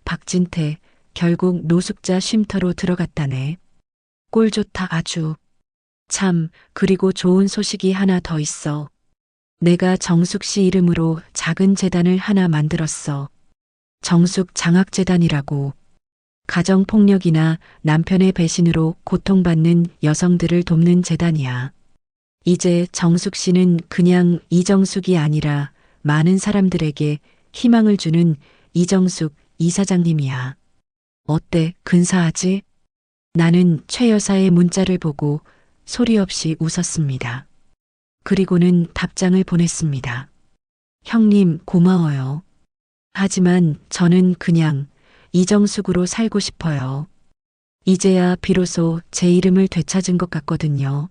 박진태, 결국 노숙자 쉼터로 들어갔다네. 꼴 좋다 아주. 참, 그리고 좋은 소식이 하나 더 있어. 내가 정숙 씨 이름으로 작은 재단을 하나 만들었어. 정숙 장학재단이라고. 가정폭력이나 남편의 배신으로 고통받는 여성들을 돕는 재단이야. 이제 정숙 씨는 그냥 이정숙이 아니라 많은 사람들에게 희망을 주는 이정숙 이사장님이야. 어때, 근사하지? 나는 최 여사의 문자를 보고 소리 없이 웃었습니다. 그리고는 답장을 보냈습니다. 형님, 고마워요. 하지만 저는 그냥 이정숙으로 살고 싶어요. 이제야 비로소 제 이름을 되찾은 것 같거든요.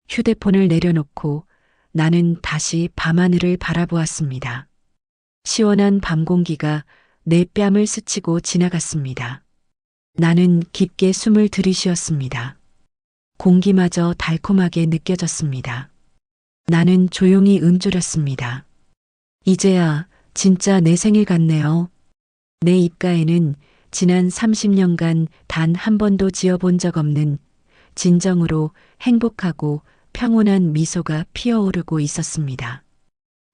휴대폰을 내려놓고 나는 다시 밤하늘을 바라보았습니다. 시원한 밤 공기가 내 뺨을 스치고 지나갔습니다. 나는 깊게 숨을 들이쉬었습니다. 공기마저 달콤하게 느껴졌습니다. 나는 조용히 움조렸습니다. 이제야 진짜 내 생일 같네요. 내 입가에는 지난 30년간 단 한 번도 지어본 적 없는 진정으로 행복하고 평온한 미소가 피어오르고 있었습니다.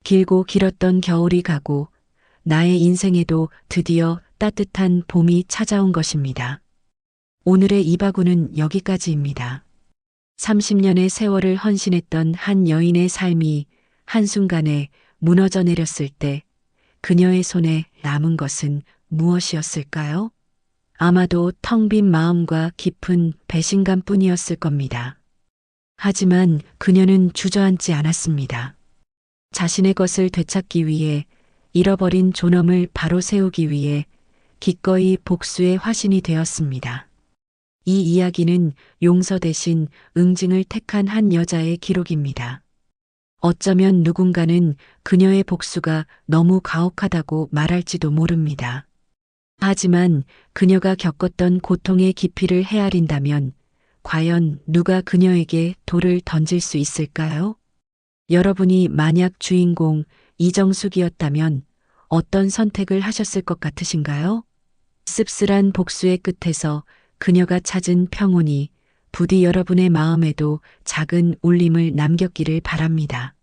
길고 길었던 겨울이 가고 나의 인생에도 드디어 따뜻한 봄이 찾아온 것입니다. 오늘의 이바구는 여기까지입니다. 30년의 세월을 헌신했던 한 여인의 삶이 한순간에 무너져 내렸을 때 그녀의 손에 남은 것은 무엇이었을까요? 아마도 텅 빈 마음과 깊은 배신감 뿐이었을 겁니다. 하지만 그녀는 주저앉지 않았습니다. 자신의 것을 되찾기 위해 잃어버린 존엄을 바로 세우기 위해 기꺼이 복수의 화신이 되었습니다. 이 이야기는 용서 대신 응징을 택한 한 여자의 기록입니다. 어쩌면 누군가는 그녀의 복수가 너무 가혹하다고 말할지도 모릅니다. 하지만 그녀가 겪었던 고통의 깊이를 헤아린다면 과연 누가 그녀에게 돌을 던질 수 있을까요? 여러분이 만약 주인공 이정숙이었다면 어떤 선택을 하셨을 것 같으신가요? 씁쓸한 복수의 끝에서 그녀가 찾은 평온이 부디 여러분의 마음에도 작은 울림을 남겼기를 바랍니다.